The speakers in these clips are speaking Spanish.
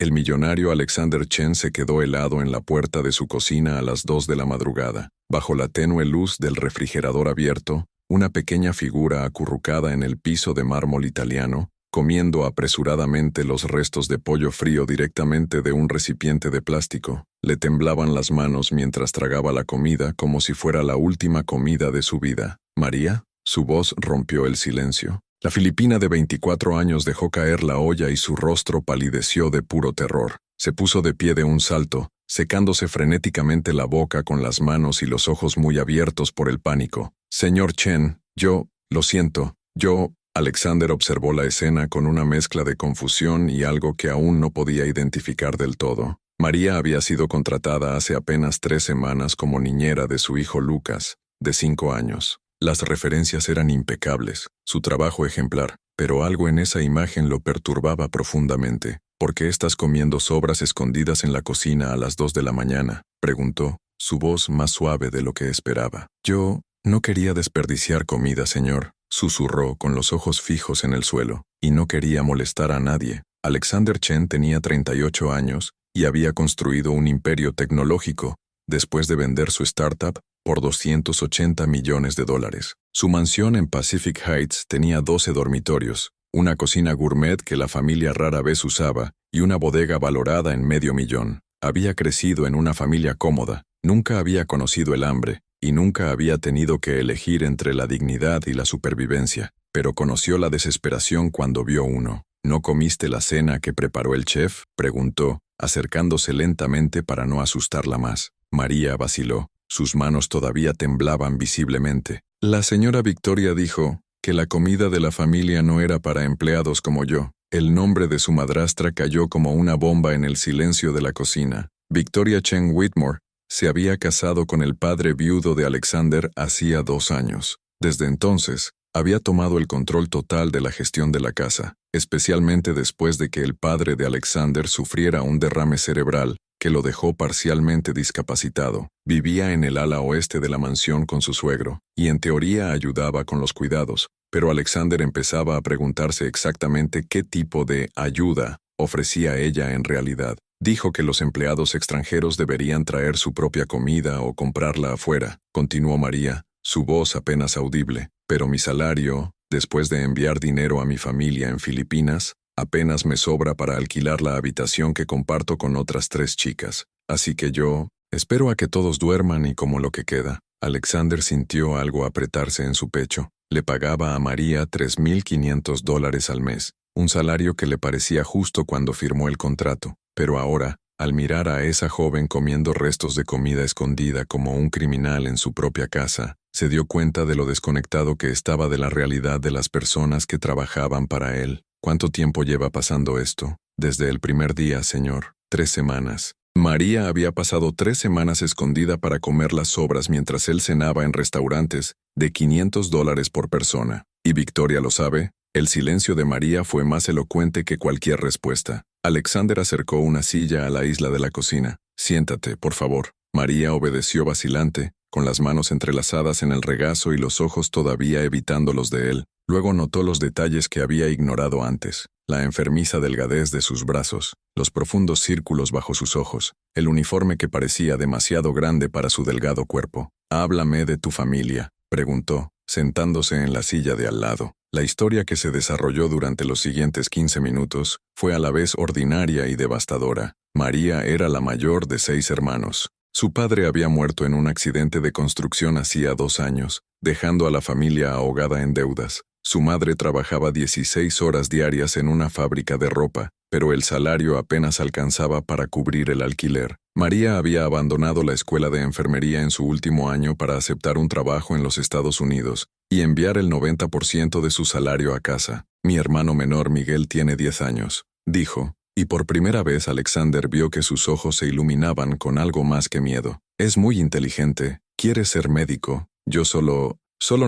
El millonario Alexander Chen se quedó helado en la puerta de su cocina a las 2 de la madrugada. Bajo la tenue luz del refrigerador abierto, una pequeña figura acurrucada en el piso de mármol italiano, comiendo apresuradamente los restos de pollo frío directamente de un recipiente de plástico. Le temblaban las manos mientras tragaba la comida como si fuera la última comida de su vida. «¿María?». Su voz rompió el silencio. La filipina de 24 años dejó caer la olla y su rostro palideció de puro terror. Se puso de pie de un salto, secándose frenéticamente la boca con las manos y los ojos muy abiertos por el pánico. «Señor Chen, lo siento, Alexander observó la escena con una mezcla de confusión y algo que aún no podía identificar del todo. María había sido contratada hace apenas 3 semanas como niñera de su hijo Lucas, de 5 años. Las referencias eran impecables, su trabajo ejemplar, pero algo en esa imagen lo perturbaba profundamente. «¿Por qué estás comiendo sobras escondidas en la cocina a las 2 de la mañana?», preguntó, su voz más suave de lo que esperaba. «Yo no quería desperdiciar comida, señor», susurró con los ojos fijos en el suelo, «y no quería molestar a nadie». Alexander Chen tenía 38 años y había construido un imperio tecnológico después de vender su startup por $280 millones. Su mansión en Pacific Heights tenía 12 dormitorios, una cocina gourmet que la familia rara vez usaba y una bodega valorada en $500,000. Había crecido en una familia cómoda, nunca había conocido el hambre y nunca había tenido que elegir entre la dignidad y la supervivencia, pero conoció la desesperación cuando vio uno. «¿No comiste la cena que preparó el chef?», preguntó, acercándose lentamente para no asustarla más. María vaciló. Sus manos todavía temblaban visiblemente. «La señora Victoria dijo que la comida de la familia no era para empleados como yo». El nombre de su madrastra cayó como una bomba en el silencio de la cocina. Victoria Chen Whitmore se había casado con el padre viudo de Alexander hacía 2 años. Desde entonces, había tomado el control total de la gestión de la casa, especialmente después de que el padre de Alexander sufriera un derrame cerebral que lo dejó parcialmente discapacitado. Vivía en el ala oeste de la mansión con su suegro, y en teoría ayudaba con los cuidados, pero Alexander empezaba a preguntarse exactamente qué tipo de ayuda ofrecía ella en realidad. Dijo que los empleados extranjeros deberían traer su propia comida o comprarla afuera, continuó María, su voz apenas audible. «Pero mi salario, después de enviar dinero a mi familia en Filipinas, apenas me sobra para alquilar la habitación que comparto con otras 3 chicas. Así que yo espero a que todos duerman y como lo que queda». Alexander sintió algo apretarse en su pecho. Le pagaba a María $3,500 al mes, un salario que le parecía justo cuando firmó el contrato. Pero ahora, al mirar a esa joven comiendo restos de comida escondida como un criminal en su propia casa, se dio cuenta de lo desconectado que estaba de la realidad de las personas que trabajaban para él. «¿Cuánto tiempo lleva pasando esto?». «Desde el primer día, señor. 3 semanas». María había pasado 3 semanas escondida para comer las sobras mientras él cenaba en restaurantes de $500 por persona. ¿Y Victoria lo sabe? El silencio de María fue más elocuente que cualquier respuesta. Alexander acercó una silla a la isla de la cocina. «Siéntate, por favor». María obedeció vacilante, con las manos entrelazadas en el regazo y los ojos todavía evitando los de él. Luego notó los detalles que había ignorado antes. La enfermiza delgadez de sus brazos, los profundos círculos bajo sus ojos, el uniforme que parecía demasiado grande para su delgado cuerpo. «Háblame de tu familia», preguntó, sentándose en la silla de al lado. La historia que se desarrolló durante los siguientes 15 minutos fue a la vez ordinaria y devastadora. María era la mayor de 6 hermanos. Su padre había muerto en un accidente de construcción hacía 2 años, dejando a la familia ahogada en deudas. Su madre trabajaba 16 horas diarias en una fábrica de ropa, pero el salario apenas alcanzaba para cubrir el alquiler. María había abandonado la escuela de enfermería en su último año para aceptar un trabajo en los Estados Unidos y enviar el 90% de su salario a casa. «Mi hermano menor Miguel tiene 10 años», dijo, y por primera vez Alexander vio que sus ojos se iluminaban con algo más que miedo. «Es muy inteligente, quiere ser médico. Yo solo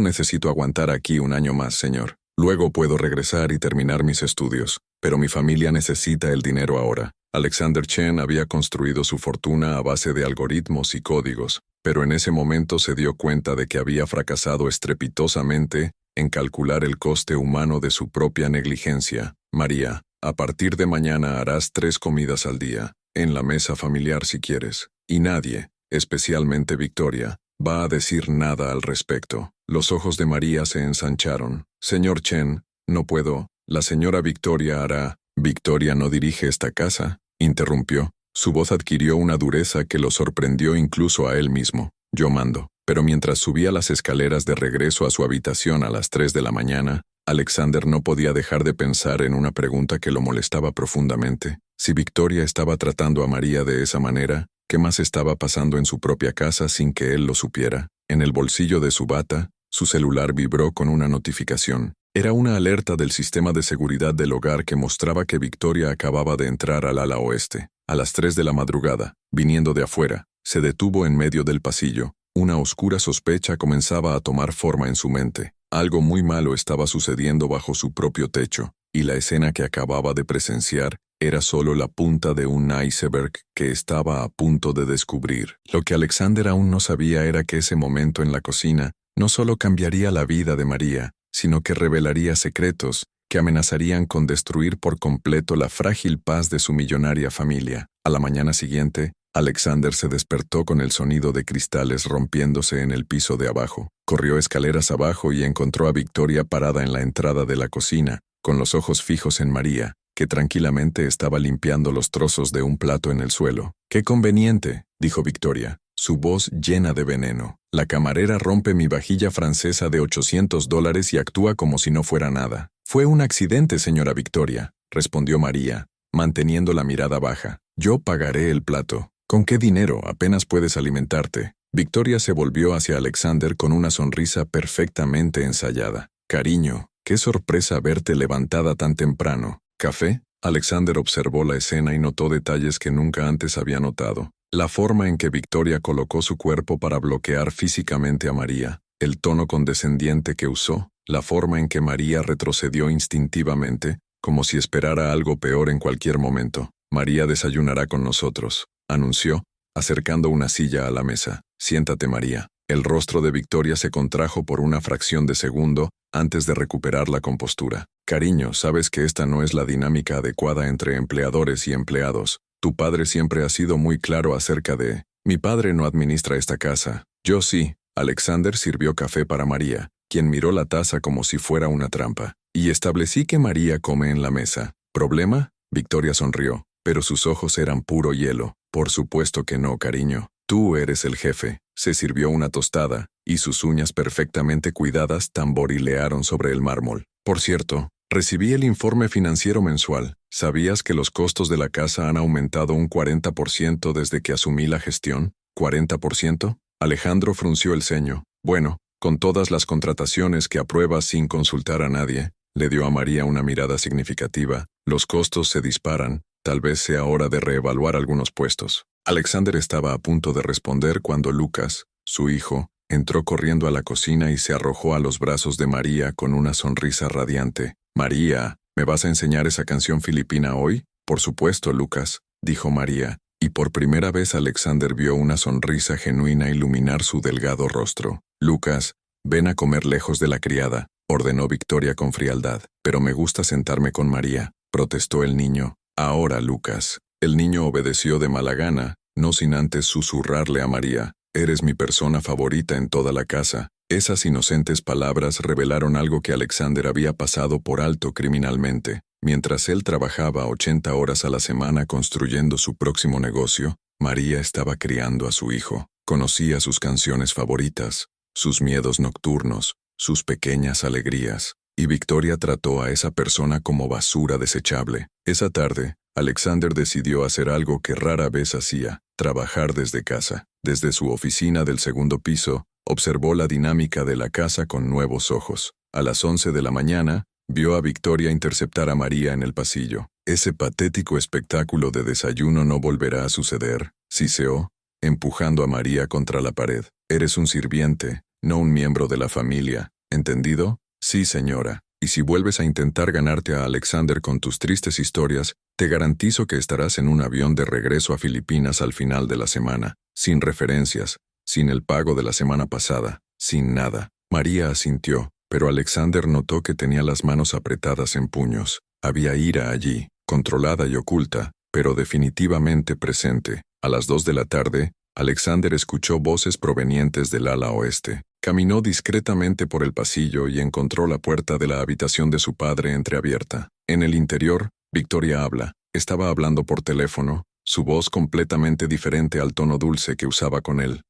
necesito aguantar aquí 1 año más, señor. Luego puedo regresar y terminar mis estudios, pero mi familia necesita el dinero ahora». Alexander Chen había construido su fortuna a base de algoritmos y códigos, pero en ese momento se dio cuenta de que había fracasado estrepitosamente en calcular el coste humano de su propia negligencia. «María, A partir de mañana harás 3 comidas al día, en la mesa familiar si quieres, y nadie, especialmente Victoria, va a decir nada al respecto. Los ojos de María se ensancharon. Señor Chen, no puedo. La señora Victoria hará. Victoria no dirige esta casa, interrumpió. Su voz adquirió una dureza que lo sorprendió incluso a él mismo. Yo mando. Pero mientras subía las escaleras de regreso a su habitación a las 3 de la mañana, Alexander no podía dejar de pensar en una pregunta que lo molestaba profundamente. Si Victoria estaba tratando a María de esa manera, ¿qué más estaba pasando en su propia casa sin que él lo supiera? En el bolsillo de su bata, su celular vibró con una notificación. Era una alerta del sistema de seguridad del hogar que mostraba que Victoria acababa de entrar al ala oeste. A las 3 de la madrugada, viniendo de afuera, se detuvo en medio del pasillo. Una oscura sospecha comenzaba a tomar forma en su mente. Algo muy malo estaba sucediendo bajo su propio techo, y la escena que acababa de presenciar era solo la punta de un iceberg que estaba a punto de descubrir. Lo que Alexander aún no sabía era que ese momento en la cocina no solo cambiaría la vida de María, sino que revelaría secretos que amenazarían con destruir por completo la frágil paz de su millonaria familia. A la mañana siguiente, Alexander se despertó con el sonido de cristales rompiéndose en el piso de abajo. Corrió escaleras abajo y encontró a Victoria parada en la entrada de la cocina, con los ojos fijos en María, que tranquilamente estaba limpiando los trozos de un plato en el suelo. «¡Qué conveniente!», dijo Victoria, su voz llena de veneno. «La camarera rompe mi vajilla francesa de $800 y actúa como si no fuera nada». «Fue un accidente, señora Victoria», respondió María, manteniendo la mirada baja. «Yo pagaré el plato». «¿Con qué dinero? Apenas puedes alimentarte». Victoria se volvió hacia Alexander con una sonrisa perfectamente ensayada. «Cariño, qué sorpresa verte levantada tan temprano. ¿Café?». Alexander observó la escena y notó detalles que nunca antes había notado. La forma en que Victoria colocó su cuerpo para bloquear físicamente a María, el tono condescendiente que usó, la forma en que María retrocedió instintivamente, como si esperara algo peor en cualquier momento. «María desayunará con nosotros», anunció, acercando una silla a la mesa. «Siéntate, María». El rostro de Victoria se contrajo por una fracción de segundo antes de recuperar la compostura. «Cariño, sabes que esta no es la dinámica adecuada entre empleadores y empleados. Tu padre siempre ha sido muy claro acerca de... Mi padre no administra esta casa. Yo sí». Alexander sirvió café para María, quien miró la taza como si fuera una trampa. «Y establecí que María come en la mesa. ¿Problema?». Victoria sonrió, pero sus ojos eran puro hielo. «Por supuesto que no, cariño. Tú eres el jefe». Se sirvió una tostada, y sus uñas perfectamente cuidadas tamborilearon sobre el mármol. «Por cierto, recibí el informe financiero mensual. ¿Sabías que los costos de la casa han aumentado un 40% desde que asumí la gestión? ¿40%? Alejandro frunció el ceño. «Bueno, con todas las contrataciones que apruebas sin consultar a nadie», le dio a María una mirada significativa. «Los costos se disparan. Tal vez sea hora de reevaluar algunos puestos». Alexander estaba a punto de responder cuando Lucas, su hijo, entró corriendo a la cocina y se arrojó a los brazos de María con una sonrisa radiante. «María, ¿me vas a enseñar esa canción filipina hoy?». «Por supuesto, Lucas», dijo María, y por primera vez Alexander vio una sonrisa genuina iluminar su delgado rostro. «Lucas, ven a comer lejos de la criada», ordenó Victoria con frialdad. «Pero me gusta sentarme con María», protestó el niño. «Ahora, Lucas». El niño obedeció de mala gana, no sin antes susurrarle a María: «Eres mi persona favorita en toda la casa». Esas inocentes palabras revelaron algo que Alexander había pasado por alto criminalmente. Mientras él trabajaba 80 horas a la semana construyendo su próximo negocio, María estaba criando a su hijo. Conocía sus canciones favoritas, sus miedos nocturnos, sus pequeñas alegrías. Y Victoria trató a esa persona como basura desechable. Esa tarde, Alexander decidió hacer algo que rara vez hacía: trabajar desde casa. Desde su oficina del segundo piso, observó la dinámica de la casa con nuevos ojos. A las 11 de la mañana, vio a Victoria interceptar a María en el pasillo. «Ese patético espectáculo de desayuno no volverá a suceder», siseó, empujando a María contra la pared. «Eres un sirviente, no un miembro de la familia. ¿Entendido?». «Sí, señora. Y si vuelves a intentar ganarte a Alexander con tus tristes historias, te garantizo que estarás en un avión de regreso a Filipinas al final de la semana, sin referencias, sin el pago de la semana pasada, sin nada». María asintió, pero Alexander notó que tenía las manos apretadas en puños. Había ira allí, controlada y oculta, pero definitivamente presente. A las 2 de la tarde, Alexander escuchó voces provenientes del ala oeste. Caminó discretamente por el pasillo y encontró la puerta de la habitación de su padre entreabierta. En el interior, Victoria habla. Estaba hablando por teléfono, su voz completamente diferente al tono dulce que usaba con él.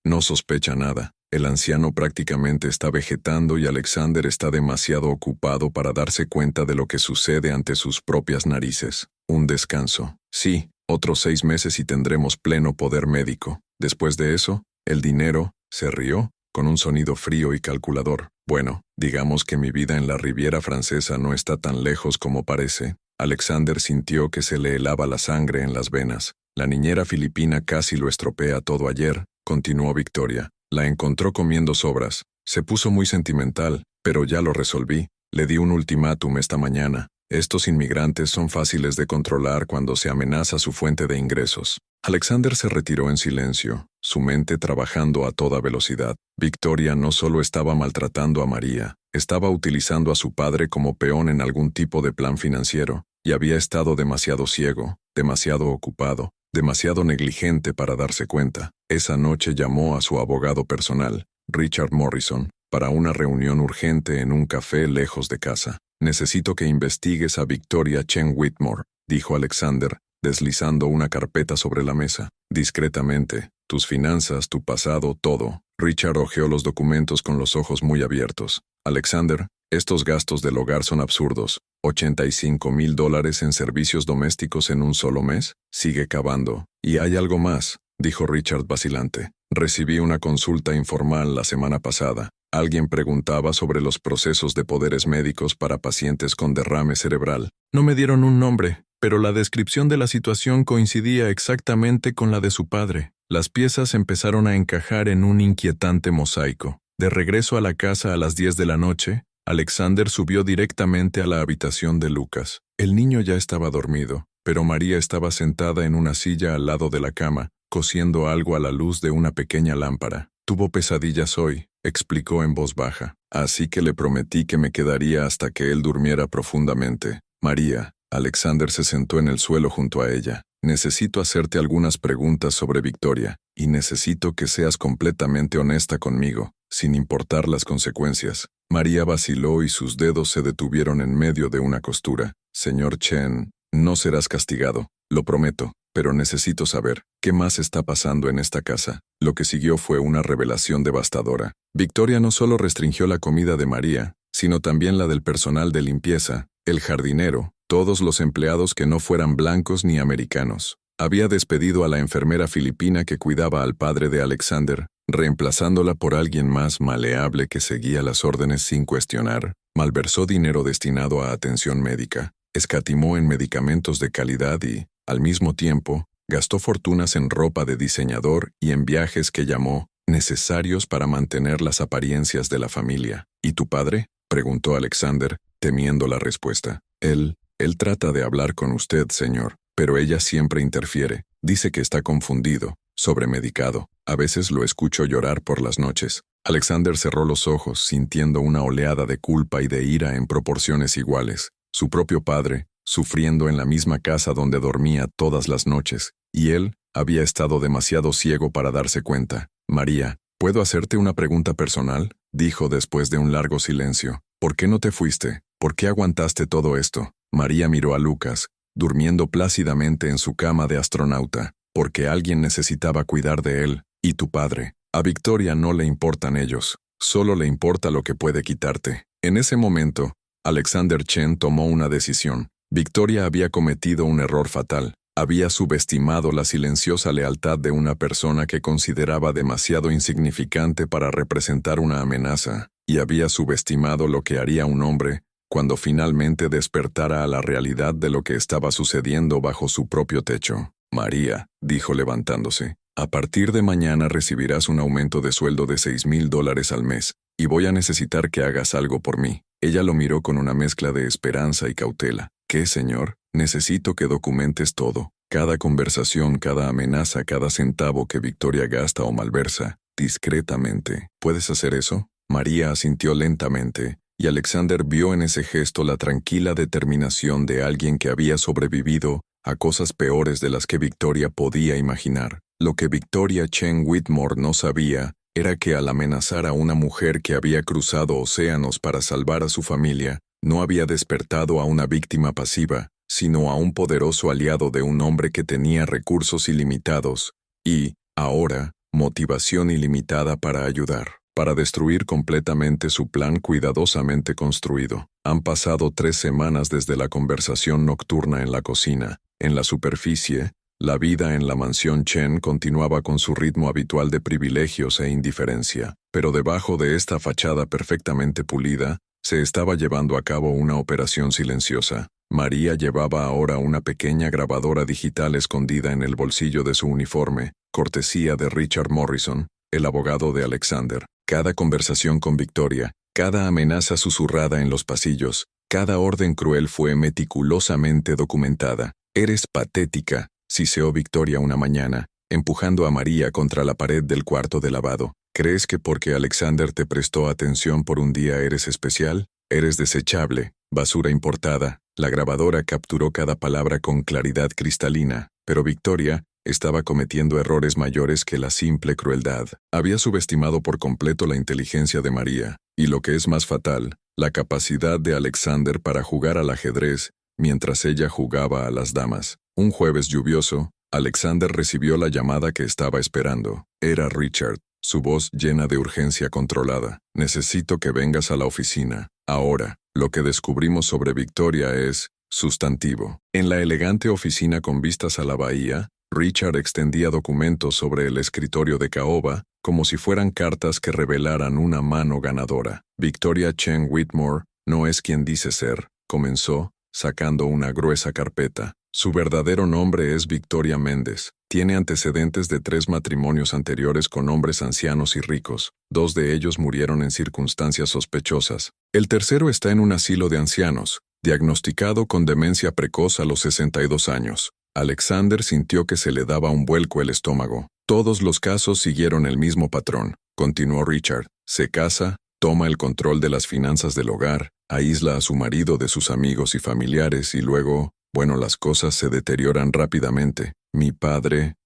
No sospecha nada. El anciano prácticamente está vegetando y Alexander está demasiado ocupado para darse cuenta de lo que sucede ante sus propias narices. Un descanso. Sí, otros 6 meses y tendremos pleno poder médico. Después de eso, el dinero, se rió, con un sonido frío y calculador. Bueno, digamos que mi vida en la Riviera Francesa no está tan lejos como parece. Alexander sintió que se le helaba la sangre en las venas. La niñera filipina casi lo estropea todo ayer, continuó Victoria. La encontró comiendo sobras. Se puso muy sentimental, pero ya lo resolví. Le di un ultimátum esta mañana. Estos inmigrantes son fáciles de controlar cuando se amenaza su fuente de ingresos. Alexander se retiró en silencio, su mente trabajando a toda velocidad. Victoria no solo estaba maltratando a María, estaba utilizando a su padre como peón en algún tipo de plan financiero, y había estado demasiado ciego, demasiado ocupado, demasiado negligente para darse cuenta. Esa noche llamó a su abogado personal, Richard Morrison, para una reunión urgente en un café lejos de casa. Necesito que investigues a Victoria Chen Whitmore, dijo Alexander, deslizando una carpeta sobre la mesa. Discretamente, tus finanzas, tu pasado, todo. Richard hojeó los documentos con los ojos muy abiertos. Alexander, estos gastos del hogar son absurdos. $85,000 en servicios domésticos en un solo mes. Sigue cavando. Y hay algo más, dijo Richard vacilante. Recibí una consulta informal la semana pasada. Alguien preguntaba sobre los procesos de poderes médicos para pacientes con derrame cerebral. No me dieron un nombre, pero la descripción de la situación coincidía exactamente con la de su padre. Las piezas empezaron a encajar en un inquietante mosaico. De regreso a la casa a las 10 de la noche, Alexander subió directamente a la habitación de Lucas. El niño ya estaba dormido, pero María estaba sentada en una silla al lado de la cama, cociendo algo a la luz de una pequeña lámpara. Tuvo pesadillas hoy, explicó en voz baja, así que le prometí que me quedaría hasta que él durmiera profundamente. María, Alexander se sentó en el suelo junto a ella. Necesito hacerte algunas preguntas sobre Victoria, y necesito que seas completamente honesta conmigo, sin importar las consecuencias. María vaciló y sus dedos se detuvieron en medio de una costura. Señor Chen, no serás castigado, lo prometo, pero necesito saber, ¿qué más está pasando en esta casa? Lo que siguió fue una revelación devastadora. Victoria no solo restringió la comida de María, sino también la del personal de limpieza, el jardinero, todos los empleados que no fueran blancos ni americanos. Había despedido a la enfermera filipina que cuidaba al padre de Alexander, reemplazándola por alguien más maleable que seguía las órdenes sin cuestionar. Malversó dinero destinado a atención médica, escatimó en medicamentos de calidad y, al mismo tiempo, gastó fortunas en ropa de diseñador y en viajes que llamó necesarios para mantener las apariencias de la familia. ¿Y tu padre?, preguntó Alexander, temiendo la respuesta. Él trata de hablar con usted, señor, pero ella siempre interfiere. Dice que está confundido, sobremedicado. A veces lo escucho llorar por las noches. Alexander cerró los ojos, sintiendo una oleada de culpa y de ira en proporciones iguales. Su propio padre, sufriendo en la misma casa donde dormía todas las noches, y él había estado demasiado ciego para darse cuenta. María, ¿puedo hacerte una pregunta personal?, dijo después de un largo silencio. ¿Por qué no te fuiste? ¿Por qué aguantaste todo esto? María miró a Lucas, durmiendo plácidamente en su cama de astronauta, porque alguien necesitaba cuidar de él. ¿Y tu padre? A Victoria no le importan ellos, solo le importa lo que puede quitarte. En ese momento, Alexander Chen tomó una decisión. Victoria había cometido un error fatal. Había subestimado la silenciosa lealtad de una persona que consideraba demasiado insignificante para representar una amenaza, y había subestimado lo que haría un hombre cuando finalmente despertara a la realidad de lo que estaba sucediendo bajo su propio techo. María, dijo levantándose, a partir de mañana recibirás un aumento de sueldo de $6,000 al mes, y voy a necesitar que hagas algo por mí. Ella lo miró con una mezcla de esperanza y cautela. ¿Qué, señor? Necesito que documentes todo. Cada conversación, cada amenaza, cada centavo que Victoria gasta o malversa, discretamente. ¿Puedes hacer eso? María asintió lentamente, y Alexander vio en ese gesto la tranquila determinación de alguien que había sobrevivido a cosas peores de las que Victoria podía imaginar. Lo que Victoria Chen Whitmore no sabía era que al amenazar a una mujer que había cruzado océanos para salvar a su familia, no había despertado a una víctima pasiva, sino a un poderoso aliado de un hombre que tenía recursos ilimitados y, ahora, motivación ilimitada para ayudar, para destruir completamente su plan cuidadosamente construido. Han pasado 3 semanas desde la conversación nocturna en la cocina. En la superficie, la vida en la mansión Chen continuaba con su ritmo habitual de privilegios e indiferencia, pero debajo de esta fachada perfectamente pulida, se estaba llevando a cabo una operación silenciosa. María llevaba ahora una pequeña grabadora digital escondida en el bolsillo de su uniforme, cortesía de Richard Morrison, el abogado de Alexander. Cada conversación con Victoria, cada amenaza susurrada en los pasillos, cada orden cruel fue meticulosamente documentada. «Eres patética», siseó Victoria una mañana, empujando a María contra la pared del cuarto de lavado. «¿Crees que porque Alexander te prestó atención por un día eres especial? Eres desechable, basura importada». La grabadora capturó cada palabra con claridad cristalina, pero Victoria estaba cometiendo errores mayores que la simple crueldad. Había subestimado por completo la inteligencia de María, y lo que es más fatal, la capacidad de Alexander para jugar al ajedrez mientras ella jugaba a las damas. Un jueves lluvioso, Alexander recibió la llamada que estaba esperando. Era Richard, su voz llena de urgencia controlada. «Necesito que vengas a la oficina. Ahora». Lo que descubrimos sobre Victoria es sustantivo. En la elegante oficina con vistas a la bahía, Richard extendía documentos sobre el escritorio de caoba como si fueran cartas que revelaran una mano ganadora. «Victoria Chen Whitmore no es quien dice ser», comenzó, sacando una gruesa carpeta. «Su verdadero nombre es Victoria Méndez. Tiene antecedentes de 3 matrimonios anteriores con hombres ancianos y ricos. 2 de ellos murieron en circunstancias sospechosas. El tercero está en un asilo de ancianos, diagnosticado con demencia precoz a los 62 años. Alexander sintió que se le daba un vuelco el estómago. Todos los casos siguieron el mismo patrón, continuó Richard. Se casa, toma el control de las finanzas del hogar, aísla a su marido de sus amigos y familiares y luego, bueno, las cosas se deterioran rápidamente.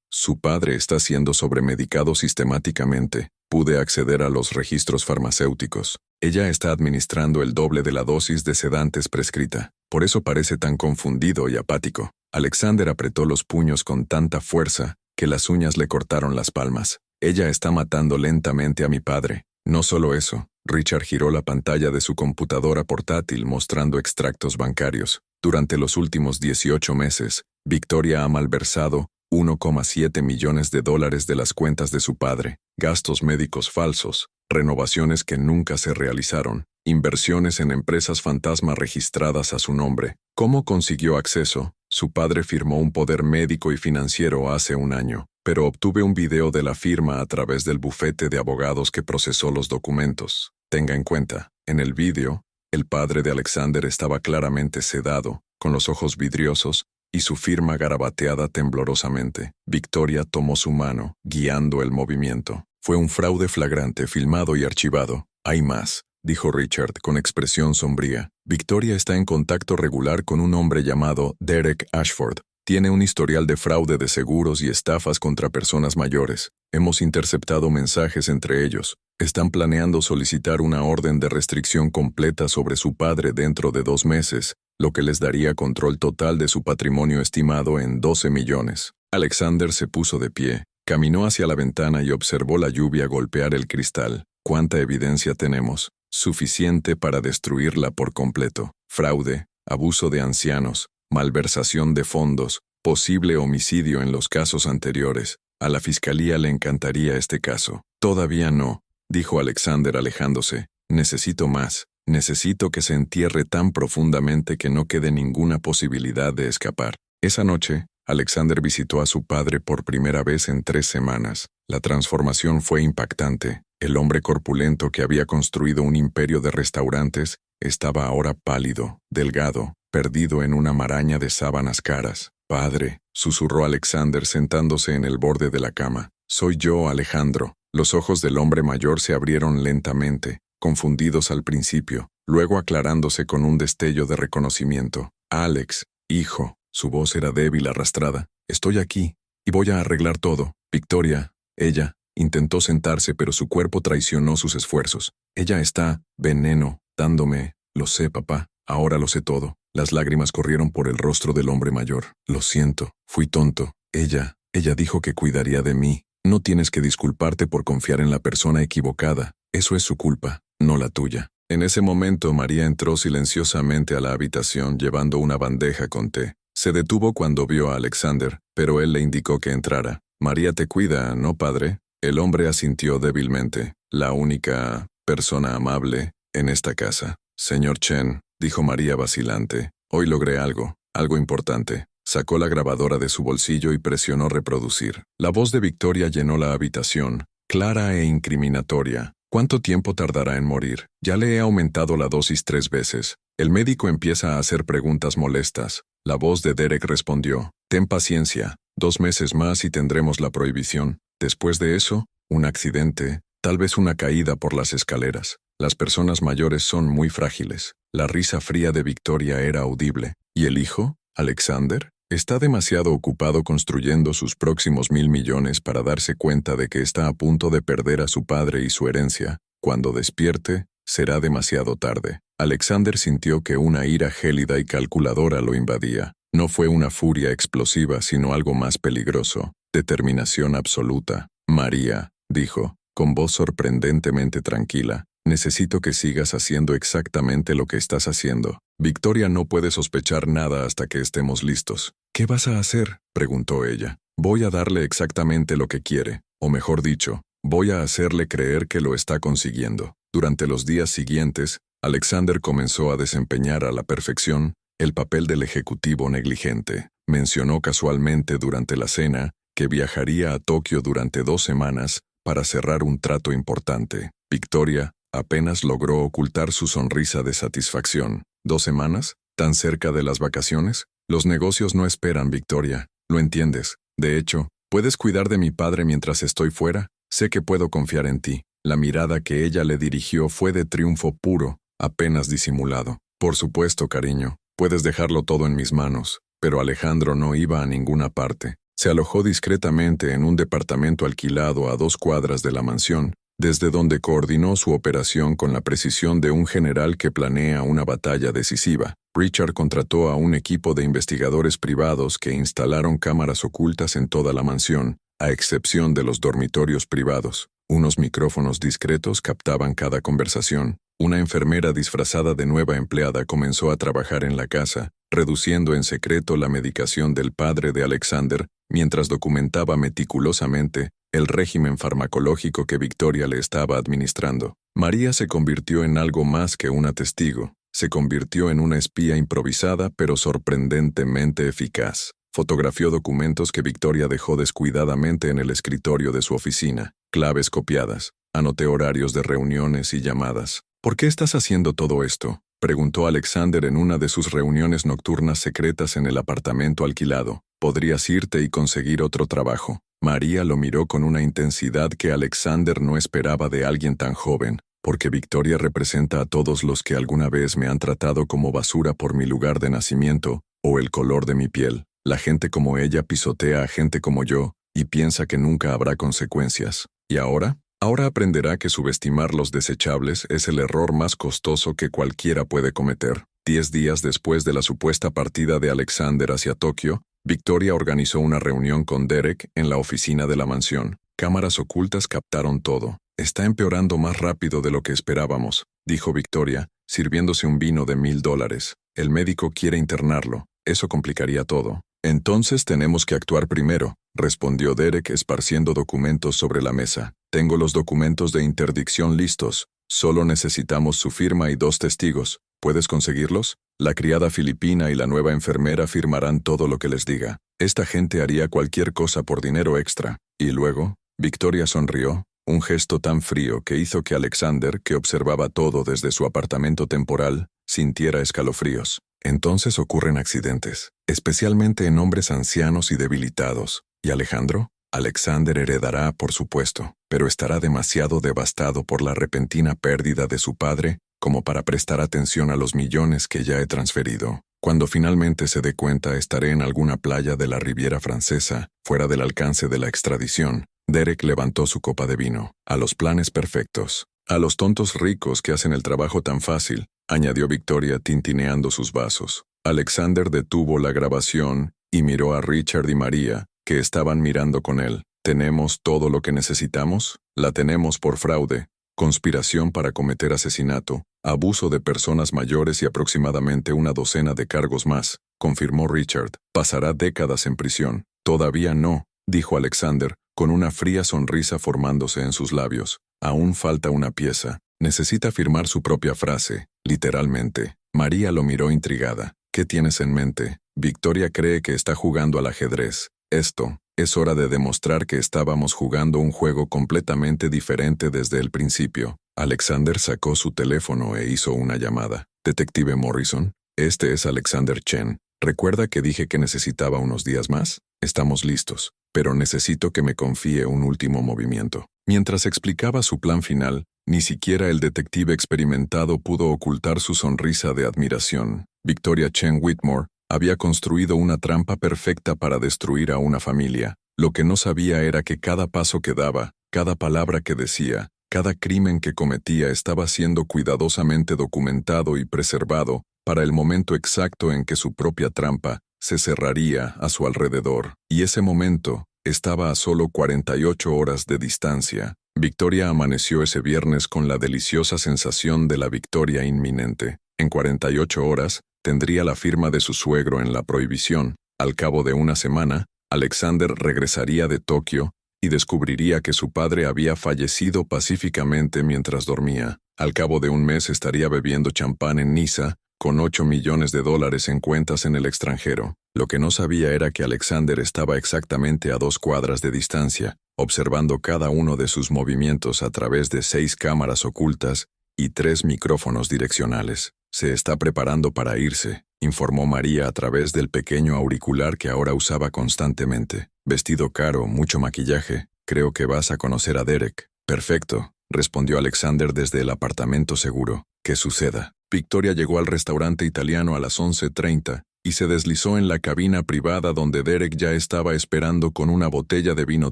Su padre está siendo sobremedicado sistemáticamente. Pude acceder a los registros farmacéuticos. Ella está administrando el doble de la dosis de sedantes prescrita. Por eso parece tan confundido y apático». Alexander apretó los puños con tanta fuerza que las uñas le cortaron las palmas. «Ella está matando lentamente a mi padre». No solo eso, Richard giró la pantalla de su computadora portátil mostrando extractos bancarios. Durante los últimos 18 meses, Victoria ha malversado 1,7 millones de dólares de las cuentas de su padre, gastos médicos falsos, renovaciones que nunca se realizaron, inversiones en empresas fantasma registradas a su nombre. ¿Cómo consiguió acceso? Su padre firmó un poder médico y financiero hace un año, pero obtuve un video de la firma a través del bufete de abogados que procesó los documentos. Tenga en cuenta, en el video, el padre de Alexander estaba claramente sedado, con los ojos vidriosos, y su firma garabateada temblorosamente. Victoria tomó su mano, guiando el movimiento. Fue un fraude flagrante, filmado y archivado. «Hay más», dijo Richard con expresión sombría. «Victoria está en contacto regular con un hombre llamado Derek Ashford. Tiene un historial de fraude de seguros y estafas contra personas mayores. Hemos interceptado mensajes entre ellos. Están planeando solicitar una orden de restricción completa sobre su padre dentro de 2 meses, lo que les daría control total de su patrimonio estimado en 12 millones. Alexander se puso de pie, caminó hacia la ventana y observó la lluvia golpear el cristal. ¿Cuánta evidencia tenemos? Suficiente para destruirla por completo. Fraude, abuso de ancianos, malversación de fondos, posible homicidio en los casos anteriores. A la fiscalía le encantaría este caso. Todavía no, dijo Alexander alejándose. Necesito más. Necesito que se entierre tan profundamente que no quede ninguna posibilidad de escapar. Esa noche, Alexander visitó a su padre por primera vez en 3 semanas. La transformación fue impactante. El hombre corpulento que había construido un imperio de restaurantes estaba ahora pálido, delgado, perdido en una maraña de sábanas caras. «Padre», susurró Alexander sentándose en el borde de la cama. «Soy yo, Alejandro». Los ojos del hombre mayor se abrieron lentamente, confundidos al principio, luego aclarándose con un destello de reconocimiento. Alex, hijo, su voz era débil, arrastrada. Estoy aquí, y voy a arreglar todo. Victoria, ella, intentó sentarse, pero su cuerpo traicionó sus esfuerzos. Ella está, veneno, dándome. Lo sé, papá, ahora lo sé todo. Las lágrimas corrieron por el rostro del hombre mayor. Lo siento, fui tonto. Ella dijo que cuidaría de mí. No tienes que disculparte por confiar en la persona equivocada. Eso es su culpa, no la tuya. En ese momento María entró silenciosamente a la habitación llevando una bandeja con té. Se detuvo cuando vio a Alexander, pero él le indicó que entrara. María te cuida, ¿no, padre? El hombre asintió débilmente. La única persona amable en esta casa. Señor Chen, dijo María vacilante, hoy logré algo importante. Sacó la grabadora de su bolsillo y presionó reproducir. La voz de Victoria llenó la habitación, clara e incriminatoria. ¿Cuánto tiempo tardará en morir? Ya le he aumentado la dosis 3 veces. El médico empieza a hacer preguntas molestas. La voz de Derek respondió, ten paciencia, 2 meses más y tendremos la prohibición. Después de eso, un accidente, tal vez una caída por las escaleras. Las personas mayores son muy frágiles. La risa fría de Victoria era audible. ¿Y el hijo? ¿Alexander? Está demasiado ocupado construyendo sus próximos 1.000 millones para darse cuenta de que está a punto de perder a su padre y su herencia. Cuando despierte, será demasiado tarde. Alexander sintió que una ira gélida y calculadora lo invadía. No fue una furia explosiva, sino algo más peligroso. Determinación absoluta. María, dijo, con voz sorprendentemente tranquila, necesito que sigas haciendo exactamente lo que estás haciendo. Victoria no puede sospechar nada hasta que estemos listos. ¿Qué vas a hacer?, preguntó ella. Voy a darle exactamente lo que quiere, o mejor dicho, voy a hacerle creer que lo está consiguiendo. Durante los días siguientes, Alexander comenzó a desempeñar a la perfección el papel del ejecutivo negligente. Mencionó casualmente durante la cena que viajaría a Tokio durante 2 semanas para cerrar un trato importante. Victoria apenas logró ocultar su sonrisa de satisfacción. ¿2 semanas? ¿Tan cerca de las vacaciones? Los negocios no esperan, Victoria. ¿Lo entiendes? De hecho, ¿puedes cuidar de mi padre mientras estoy fuera? Sé que puedo confiar en ti. La mirada que ella le dirigió fue de triunfo puro, apenas disimulado. Por supuesto, cariño. Puedes dejarlo todo en mis manos. Pero Alejandro no iba a ninguna parte. Se alojó discretamente en un departamento alquilado a 2 cuadras de la mansión, desde donde coordinó su operación con la precisión de un general que planea una batalla decisiva. Richard contrató a un equipo de investigadores privados que instalaron cámaras ocultas en toda la mansión, a excepción de los dormitorios privados. Unos micrófonos discretos captaban cada conversación. Una enfermera disfrazada de nueva empleada comenzó a trabajar en la casa, reduciendo en secreto la medicación del padre de Alexander, mientras documentaba meticulosamente el régimen farmacológico que Victoria le estaba administrando. María se convirtió en algo más que una testigo. Se convirtió en una espía improvisada pero sorprendentemente eficaz. Fotografió documentos que Victoria dejó descuidadamente en el escritorio de su oficina, claves copiadas. Anoté horarios de reuniones y llamadas. ¿Por qué estás haciendo todo esto?, preguntó Alexander en una de sus reuniones nocturnas secretas en el apartamento alquilado. ¿Podrías irte y conseguir otro trabajo? María lo miró con una intensidad que Alexander no esperaba de alguien tan joven, porque Victoria representa a todos los que alguna vez me han tratado como basura por mi lugar de nacimiento o el color de mi piel. La gente como ella pisotea a gente como yo y piensa que nunca habrá consecuencias. ¿Y ahora? Ahora aprenderá que subestimar los desechables es el error más costoso que cualquiera puede cometer. 10 días después de la supuesta partida de Alexander hacia Tokio, Victoria organizó una reunión con Derek en la oficina de la mansión. Cámaras ocultas captaron todo. Está empeorando más rápido de lo que esperábamos, dijo Victoria, sirviéndose un vino de $1,000. El médico quiere internarlo. Eso complicaría todo. Entonces tenemos que actuar primero, respondió Derek esparciendo documentos sobre la mesa. Tengo los documentos de interdicción listos. Solo necesitamos su firma y 2 testigos. ¿Puedes conseguirlos? La criada filipina y la nueva enfermera firmarán todo lo que les diga. Esta gente haría cualquier cosa por dinero extra. Y luego, Victoria sonrió, un gesto tan frío que hizo que Alexander, que observaba todo desde su apartamento temporal, sintiera escalofríos. Entonces ocurren accidentes, especialmente en hombres ancianos y debilitados. ¿Y Alejandro? Alexander heredará, por supuesto, pero estará demasiado devastado por la repentina pérdida de su padre como para prestar atención a los millones que ya he transferido. Cuando finalmente se dé cuenta, estaré en alguna playa de la Riviera Francesa, fuera del alcance de la extradición. Derek levantó su copa de vino. A los planes perfectos. A los tontos ricos que hacen el trabajo tan fácil, añadió Victoria tintineando sus vasos. Alexander detuvo la grabación y miró a Richard y María, que estaban mirando con él. ¿Tenemos todo lo que necesitamos? La tenemos por fraude, conspiración para cometer asesinato, abuso de personas mayores y aproximadamente una docena de cargos más, confirmó Richard. Pasará décadas en prisión. Todavía no, dijo Alexander, con una fría sonrisa formándose en sus labios. Aún falta una pieza. Necesita firmar su propia frase, literalmente. María lo miró intrigada. ¿Qué tienes en mente? Victoria cree que está jugando al ajedrez. Esto, es hora de demostrar que estábamos jugando un juego completamente diferente desde el principio. Alexander sacó su teléfono e hizo una llamada. Detective Morrison, este es Alexander Chen. ¿Recuerda que dije que necesitaba unos días más? Estamos listos, pero necesito que me confíe un último movimiento. Mientras explicaba su plan final, ni siquiera el detective experimentado pudo ocultar su sonrisa de admiración. Victoria Chen Whitmore había construido una trampa perfecta para destruir a una familia. Lo que no sabía era que cada paso que daba, cada palabra que decía, cada crimen que cometía estaba siendo cuidadosamente documentado y preservado para el momento exacto en que su propia trampa se cerraría a su alrededor. Y ese momento estaba a solo 48 horas de distancia. Victoria amaneció ese viernes con la deliciosa sensación de la victoria inminente. En 48 horas, tendría la firma de su suegro en la prohibición. Al cabo de una semana, Alexander regresaría de Tokio y descubriría que su padre había fallecido pacíficamente mientras dormía. Al cabo de un mes estaría bebiendo champán en Niza, con $8 millones en cuentas en el extranjero. Lo que no sabía era que Alexander estaba exactamente a 2 cuadras de distancia, observando cada uno de sus movimientos a través de 6 cámaras ocultas y 3 micrófonos direccionales. Se está preparando para irse, informó María a través del pequeño auricular que ahora usaba constantemente. Vestido caro, mucho maquillaje. Creo que vas a conocer a Derek. Perfecto, respondió Alexander desde el apartamento seguro. Que suceda. Victoria llegó al restaurante italiano a las 11:30 y se deslizó en la cabina privada donde Derek ya estaba esperando con una botella de vino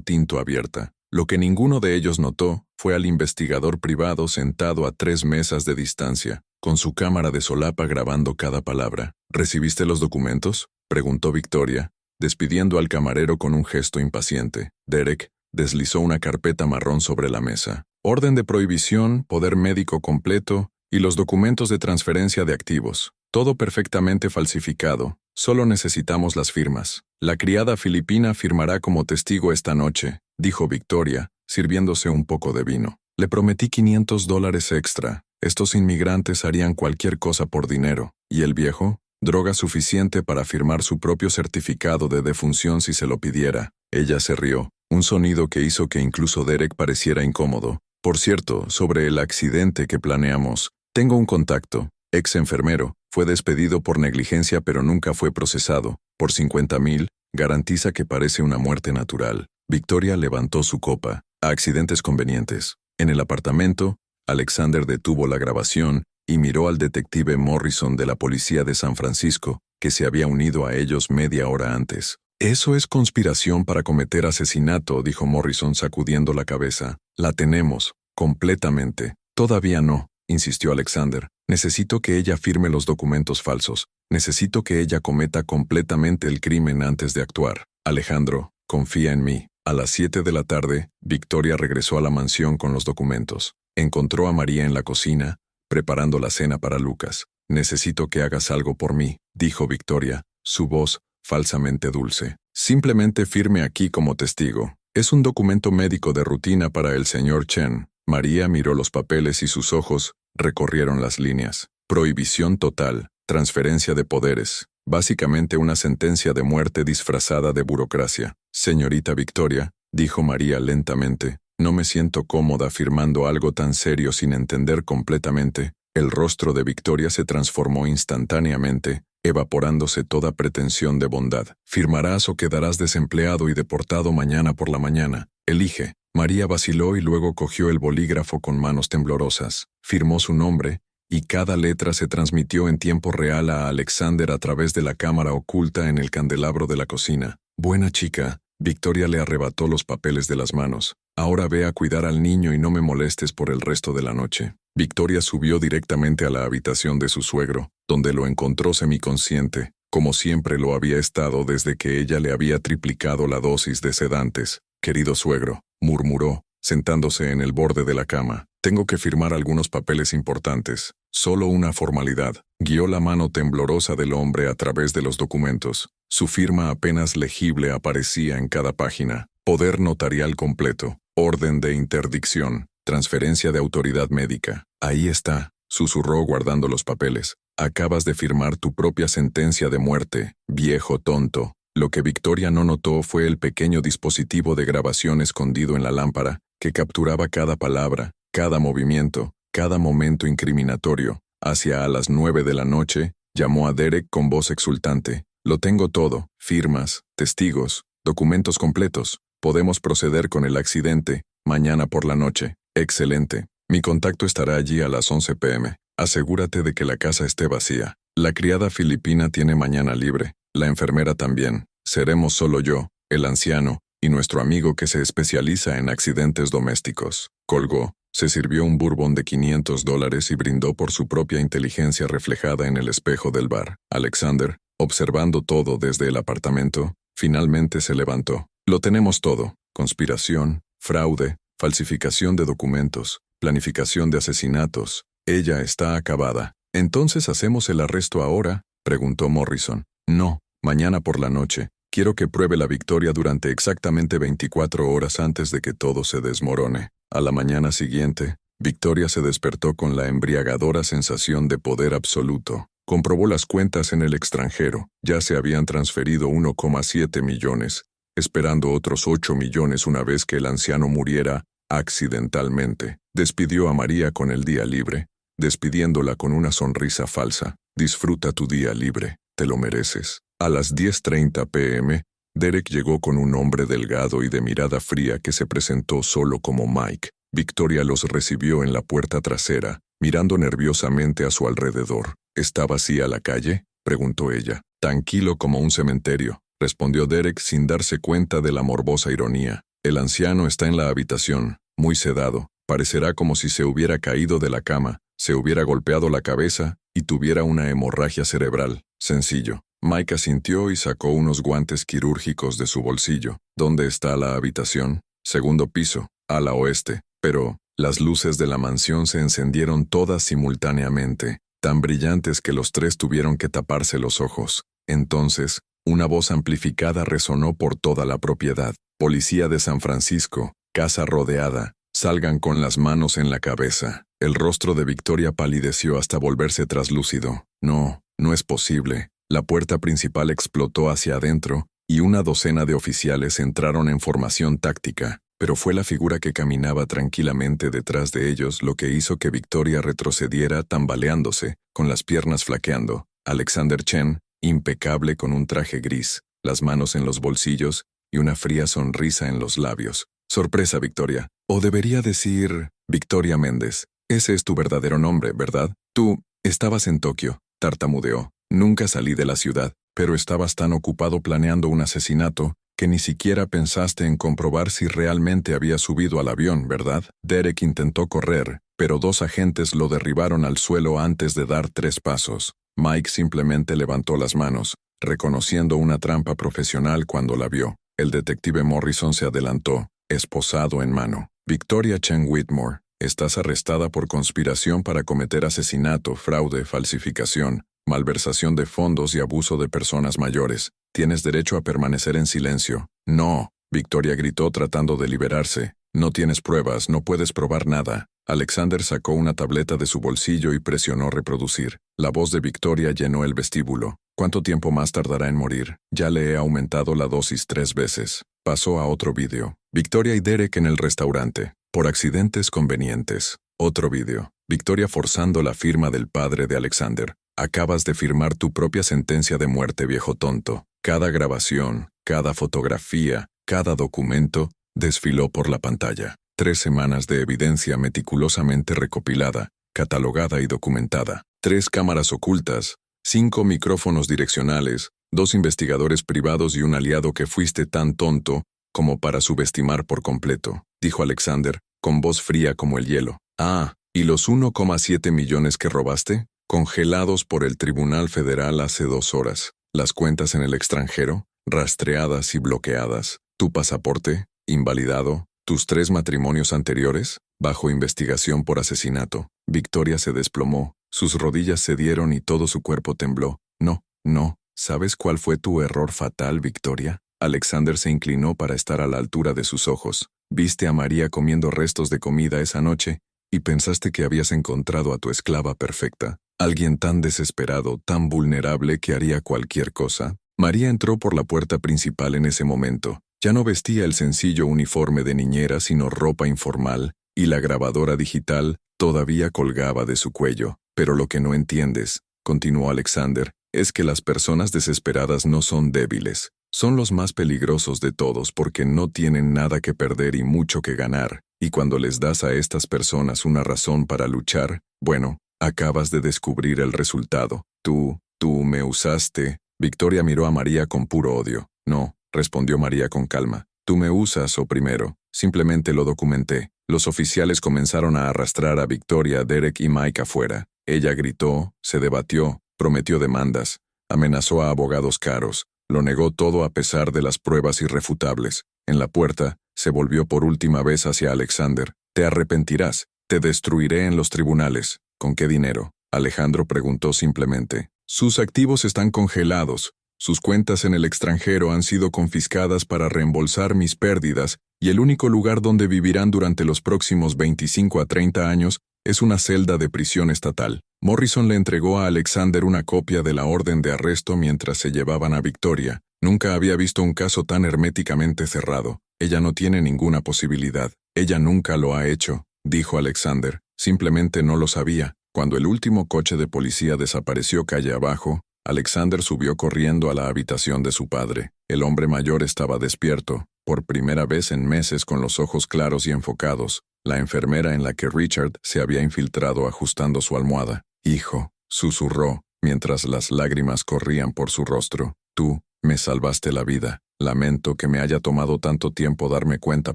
tinto abierta. Lo que ninguno de ellos notó fue al investigador privado sentado a 3 mesas de distancia, con su cámara de solapa grabando cada palabra. ¿Recibiste los documentos?, preguntó Victoria, despidiendo al camarero con un gesto impaciente. Derek deslizó una carpeta marrón sobre la mesa. Orden de prohibición, poder médico completo y los documentos de transferencia de activos. Todo perfectamente falsificado. Solo necesitamos las firmas. La criada filipina firmará como testigo esta noche, dijo Victoria, sirviéndose un poco de vino. Le prometí $500 extra. Estos inmigrantes harían cualquier cosa por dinero. ¿Y el viejo? Droga suficiente para firmar su propio certificado de defunción si se lo pidiera. Ella se rió, un sonido que hizo que incluso Derek pareciera incómodo. Por cierto, sobre el accidente que planeamos, tengo un contacto, ex enfermero, fue despedido por negligencia pero nunca fue procesado. Por 50,000, garantiza que parece una muerte natural. Victoria levantó su copa. A accidentes convenientes. En el apartamento, Alexander detuvo la grabación y miró al detective Morrison de la policía de San Francisco, que se había unido a ellos media hora antes. Eso es conspiración para cometer asesinato, dijo Morrison sacudiendo la cabeza. La tenemos, completamente. Todavía no, insistió Alexander. Necesito que ella firme los documentos falsos. Necesito que ella cometa completamente el crimen antes de actuar. Alejandro, confía en mí. A las 7 de la tarde, Victoria regresó a la mansión con los documentos. Encontró a María en la cocina, preparando la cena para Lucas. Necesito que hagas algo por mí, dijo Victoria, su voz falsamente dulce. Simplemente firme aquí como testigo. Es un documento médico de rutina para el señor Chen. María miró los papeles y sus ojos recorrieron las líneas. Prohibición total, transferencia de poderes. Básicamente una sentencia de muerte disfrazada de burocracia. Señorita Victoria, dijo María lentamente, no me siento cómoda firmando algo tan serio sin entender completamente. El rostro de Victoria se transformó instantáneamente evaporándose toda pretensión de bondad. Firmarás o quedarás desempleado y deportado mañana por la mañana. Elige. María vaciló y luego cogió el bolígrafo con manos temblorosas. Firmó su nombre, y cada letra se transmitió en tiempo real a Alexander a través de la cámara oculta en el candelabro de la cocina. Buena chica. Victoria le arrebató los papeles de las manos. Ahora ve a cuidar al niño y no me molestes por el resto de la noche. Victoria subió directamente a la habitación de su suegro, donde lo encontró semiconsciente, como siempre lo había estado desde que ella le había triplicado la dosis de sedantes. Querido suegro, murmuró, sentándose en el borde de la cama. Tengo que firmar algunos papeles importantes. Solo una formalidad. Guió la mano temblorosa del hombre a través de los documentos. Su firma apenas legible aparecía en cada página. Poder notarial completo. Orden de interdicción. Transferencia de autoridad médica. Ahí está, susurró guardando los papeles. Acabas de firmar tu propia sentencia de muerte, viejo tonto. Lo que Victoria no notó fue el pequeño dispositivo de grabación escondido en la lámpara, que capturaba cada palabra, cada movimiento, cada momento incriminatorio. Hacia a las 9 de la noche, llamó a Derek con voz exultante. Lo tengo todo, firmas, testigos, documentos completos. Podemos proceder con el accidente, mañana por la noche. Excelente. Mi contacto estará allí a las 11 p.m. Asegúrate de que la casa esté vacía. La criada filipina tiene mañana libre. La enfermera también. Seremos solo yo, el anciano, y nuestro amigo que se especializa en accidentes domésticos. Colgó, se sirvió un bourbon de $500 y brindó por su propia inteligencia reflejada en el espejo del bar. Alexander, observando todo desde el apartamento, finalmente se levantó. Lo tenemos todo. Conspiración, fraude, falsificación de documentos, planificación de asesinatos. Ella está acabada. ¿Entonces hacemos el arresto ahora?, preguntó Morrison. No, mañana por la noche. Quiero que pruebe la victoria durante exactamente 24 horas antes de que todo se desmorone. A la mañana siguiente, Victoria se despertó con la embriagadora sensación de poder absoluto. Comprobó las cuentas en el extranjero. Ya se habían transferido 1,7 millones, esperando otros 8 millones una vez que el anciano muriera accidentalmente. Despidió a María con el día libre, despidiéndola con una sonrisa falsa. Disfruta tu día libre, te lo mereces. A las 10:30 p.m., Derek llegó con un hombre delgado y de mirada fría que se presentó solo como Mike. Victoria los recibió en la puerta trasera, mirando nerviosamente a su alrededor. ¿Está vacía la calle?, preguntó ella. Tranquilo como un cementerio, respondió Derek sin darse cuenta de la morbosa ironía. El anciano está en la habitación, muy sedado. Parecerá como si se hubiera caído de la cama, se hubiera golpeado la cabeza y tuviera una hemorragia cerebral. Sencillo. Mike asintió y sacó unos guantes quirúrgicos de su bolsillo. ¿Dónde está la habitación? Segundo piso, ala oeste. Pero las luces de la mansión se encendieron todas simultáneamente, tan brillantes que los tres tuvieron que taparse los ojos. Entonces, una voz amplificada resonó por toda la propiedad. Policía de San Francisco, casa rodeada, salgan con las manos en la cabeza. El rostro de Victoria palideció hasta volverse traslúcido. No, no es posible. La puerta principal explotó hacia adentro y una docena de oficiales entraron en formación táctica, pero fue la figura que caminaba tranquilamente detrás de ellos lo que hizo que Victoria retrocediera tambaleándose, con las piernas flaqueando. Alexander Chen, impecable con un traje gris, las manos en los bolsillos y una fría sonrisa en los labios. Sorpresa, Victoria. O debería decir, Victoria Méndez. Ese es tu verdadero nombre, ¿verdad? Tú estabas en Tokio, tartamudeó. Nunca salí de la ciudad, pero estabas tan ocupado planeando un asesinato que ni siquiera pensaste en comprobar si realmente había subido al avión, ¿verdad? Derek intentó correr, pero 2 agentes lo derribaron al suelo antes de dar 3 pasos. Mike simplemente levantó las manos, reconociendo una trampa profesional cuando la vio. El detective Morrison se adelantó, esposado en mano. Victoria Chen Whitmore, estás arrestada por conspiración para cometer asesinato, fraude, falsificación, malversación de fondos y abuso de personas mayores. Tienes derecho a permanecer en silencio. No, Victoria gritó tratando de liberarse. No tienes pruebas, no puedes probar nada. Alexander sacó una tableta de su bolsillo y presionó reproducir. La voz de Victoria llenó el vestíbulo. ¿Cuánto tiempo más tardará en morir? Ya le he aumentado la dosis 3 veces. Pasó a otro vídeo. Victoria y Derek en el restaurante. Por accidentes convenientes. Otro vídeo. Victoria forzando la firma del padre de Alexander. Acabas de firmar tu propia sentencia de muerte, viejo tonto. Cada grabación, cada fotografía, cada documento desfiló por la pantalla. 3 semanas de evidencia meticulosamente recopilada, catalogada y documentada. 3 cámaras ocultas, 5 micrófonos direccionales, 2 investigadores privados y un aliado que fuiste tan tonto como para subestimar por completo, dijo Alexander, con voz fría como el hielo. Ah, ¿y los 1,7 millones que robaste? Congelados por el Tribunal Federal hace 2 horas. Las cuentas en el extranjero, rastreadas y bloqueadas. Tu pasaporte, invalidado. Tus 3 matrimonios anteriores, bajo investigación por asesinato. Victoria se desplomó, sus rodillas cedieron y todo su cuerpo tembló. No, no. ¿Sabes cuál fue tu error fatal, Victoria? Alexander se inclinó para estar a la altura de sus ojos. Viste a María comiendo restos de comida esa noche y pensaste que habías encontrado a tu esclava perfecta. Alguien tan desesperado, tan vulnerable que haría cualquier cosa. María entró por la puerta principal en ese momento. Ya no vestía el sencillo uniforme de niñera, sino ropa informal, y la grabadora digital todavía colgaba de su cuello. Pero lo que no entiendes, continuó Alexander, es que las personas desesperadas no son débiles. Son los más peligrosos de todos porque no tienen nada que perder y mucho que ganar. Y cuando les das a estas personas una razón para luchar, bueno, acabas de descubrir el resultado. Tú me usaste. Victoria miró a María con puro odio. No, respondió María con calma. Tú me usas, o primero. Simplemente lo documenté. Los oficiales comenzaron a arrastrar a Victoria, Derek y Mike afuera. Ella gritó, se debatió, prometió demandas, amenazó a abogados caros, lo negó todo a pesar de las pruebas irrefutables. En la puerta, se volvió por última vez hacia Alexander. Te arrepentirás, te destruiré en los tribunales. ¿Con qué dinero? Alejandro preguntó simplemente. Sus activos están congelados. Sus cuentas en el extranjero han sido confiscadas para reembolsar mis pérdidas y el único lugar donde vivirán durante los próximos 25 a 30 años es una celda de prisión estatal. Morrison le entregó a Alexander una copia de la orden de arresto mientras se llevaban a Victoria. Nunca había visto un caso tan herméticamente cerrado. Ella no tiene ninguna posibilidad. Ella nunca lo ha hecho, dijo Alexander. Simplemente no lo sabía. Cuando el último coche de policía desapareció calle abajo, Alexander subió corriendo a la habitación de su padre. El hombre mayor estaba despierto, por primera vez en meses con los ojos claros y enfocados. La enfermera en la que Richard se había infiltrado ajustando su almohada. Hijo, susurró, mientras las lágrimas corrían por su rostro. Tú me salvaste la vida. Lamento que me haya tomado tanto tiempo darme cuenta,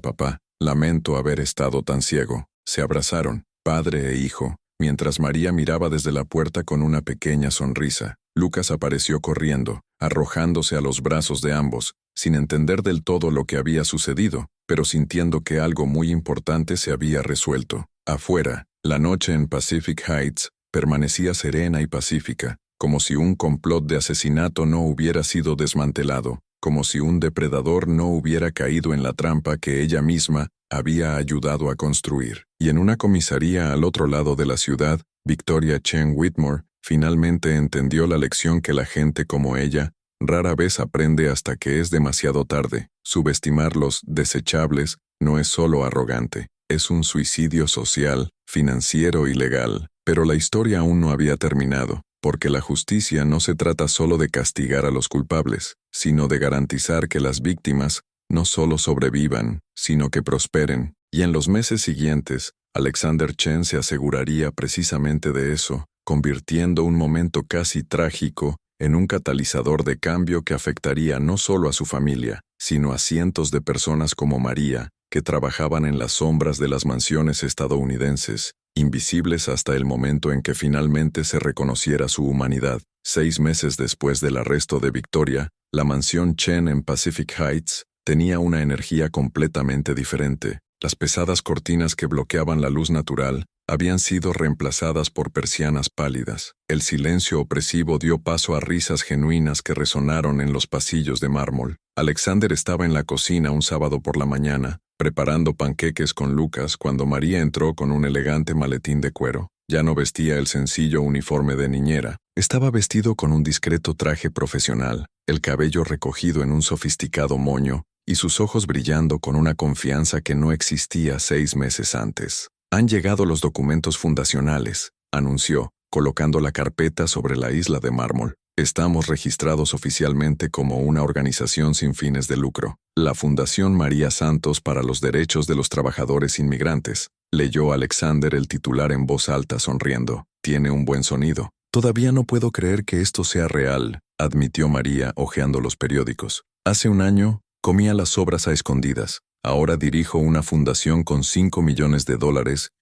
papá. Lamento haber estado tan ciego. Se abrazaron, padre e hijo, mientras María miraba desde la puerta con una pequeña sonrisa. Lucas apareció corriendo, arrojándose a los brazos de ambos, sin entender del todo lo que había sucedido, pero sintiendo que algo muy importante se había resuelto. Afuera, la noche en Pacific Heights permanecía serena y pacífica, como si un complot de asesinato no hubiera sido desmantelado, como si un depredador no hubiera caído en la trampa que ella misma había ayudado a construir. Y en una comisaría al otro lado de la ciudad, Victoria Chen Whitmore finalmente entendió la lección que la gente como ella rara vez aprende hasta que es demasiado tarde. Subestimar los desechables no es solo arrogante, es un suicidio social, financiero y legal. Pero la historia aún no había terminado, porque la justicia no se trata solo de castigar a los culpables, sino de garantizar que las víctimas no solo sobrevivan, sino que prosperen. Y en los meses siguientes, Alexander Chen se aseguraría precisamente de eso, convirtiendo un momento casi trágico en un catalizador de cambio que afectaría no solo a su familia, sino a cientos de personas como María, que trabajaban en las sombras de las mansiones estadounidenses, invisibles hasta el momento en que finalmente se reconociera su humanidad. 6 meses después del arresto de Victoria, la mansión Chen en Pacific Heights tenía una energía completamente diferente. Las pesadas cortinas que bloqueaban la luz natural habían sido reemplazadas por persianas pálidas. El silencio opresivo dio paso a risas genuinas que resonaron en los pasillos de mármol. Alexander estaba en la cocina un sábado por la mañana, preparando panqueques con Lucas cuando María entró con un elegante maletín de cuero. Ya no vestía el sencillo uniforme de niñera. Estaba vestido con un discreto traje profesional, el cabello recogido en un sofisticado moño y sus ojos brillando con una confianza que no existía 6 meses antes. Han llegado los documentos fundacionales, anunció, colocando la carpeta sobre la isla de mármol. Estamos registrados oficialmente como una organización sin fines de lucro. La Fundación María Santos para los Derechos de los Trabajadores Inmigrantes. Leyó Alexander el titular en voz alta sonriendo. Tiene un buen sonido. Todavía no puedo creer que esto sea real, admitió María hojeando los periódicos. Hace un año, comía las obras a escondidas. Ahora dirijo una fundación con $5 millones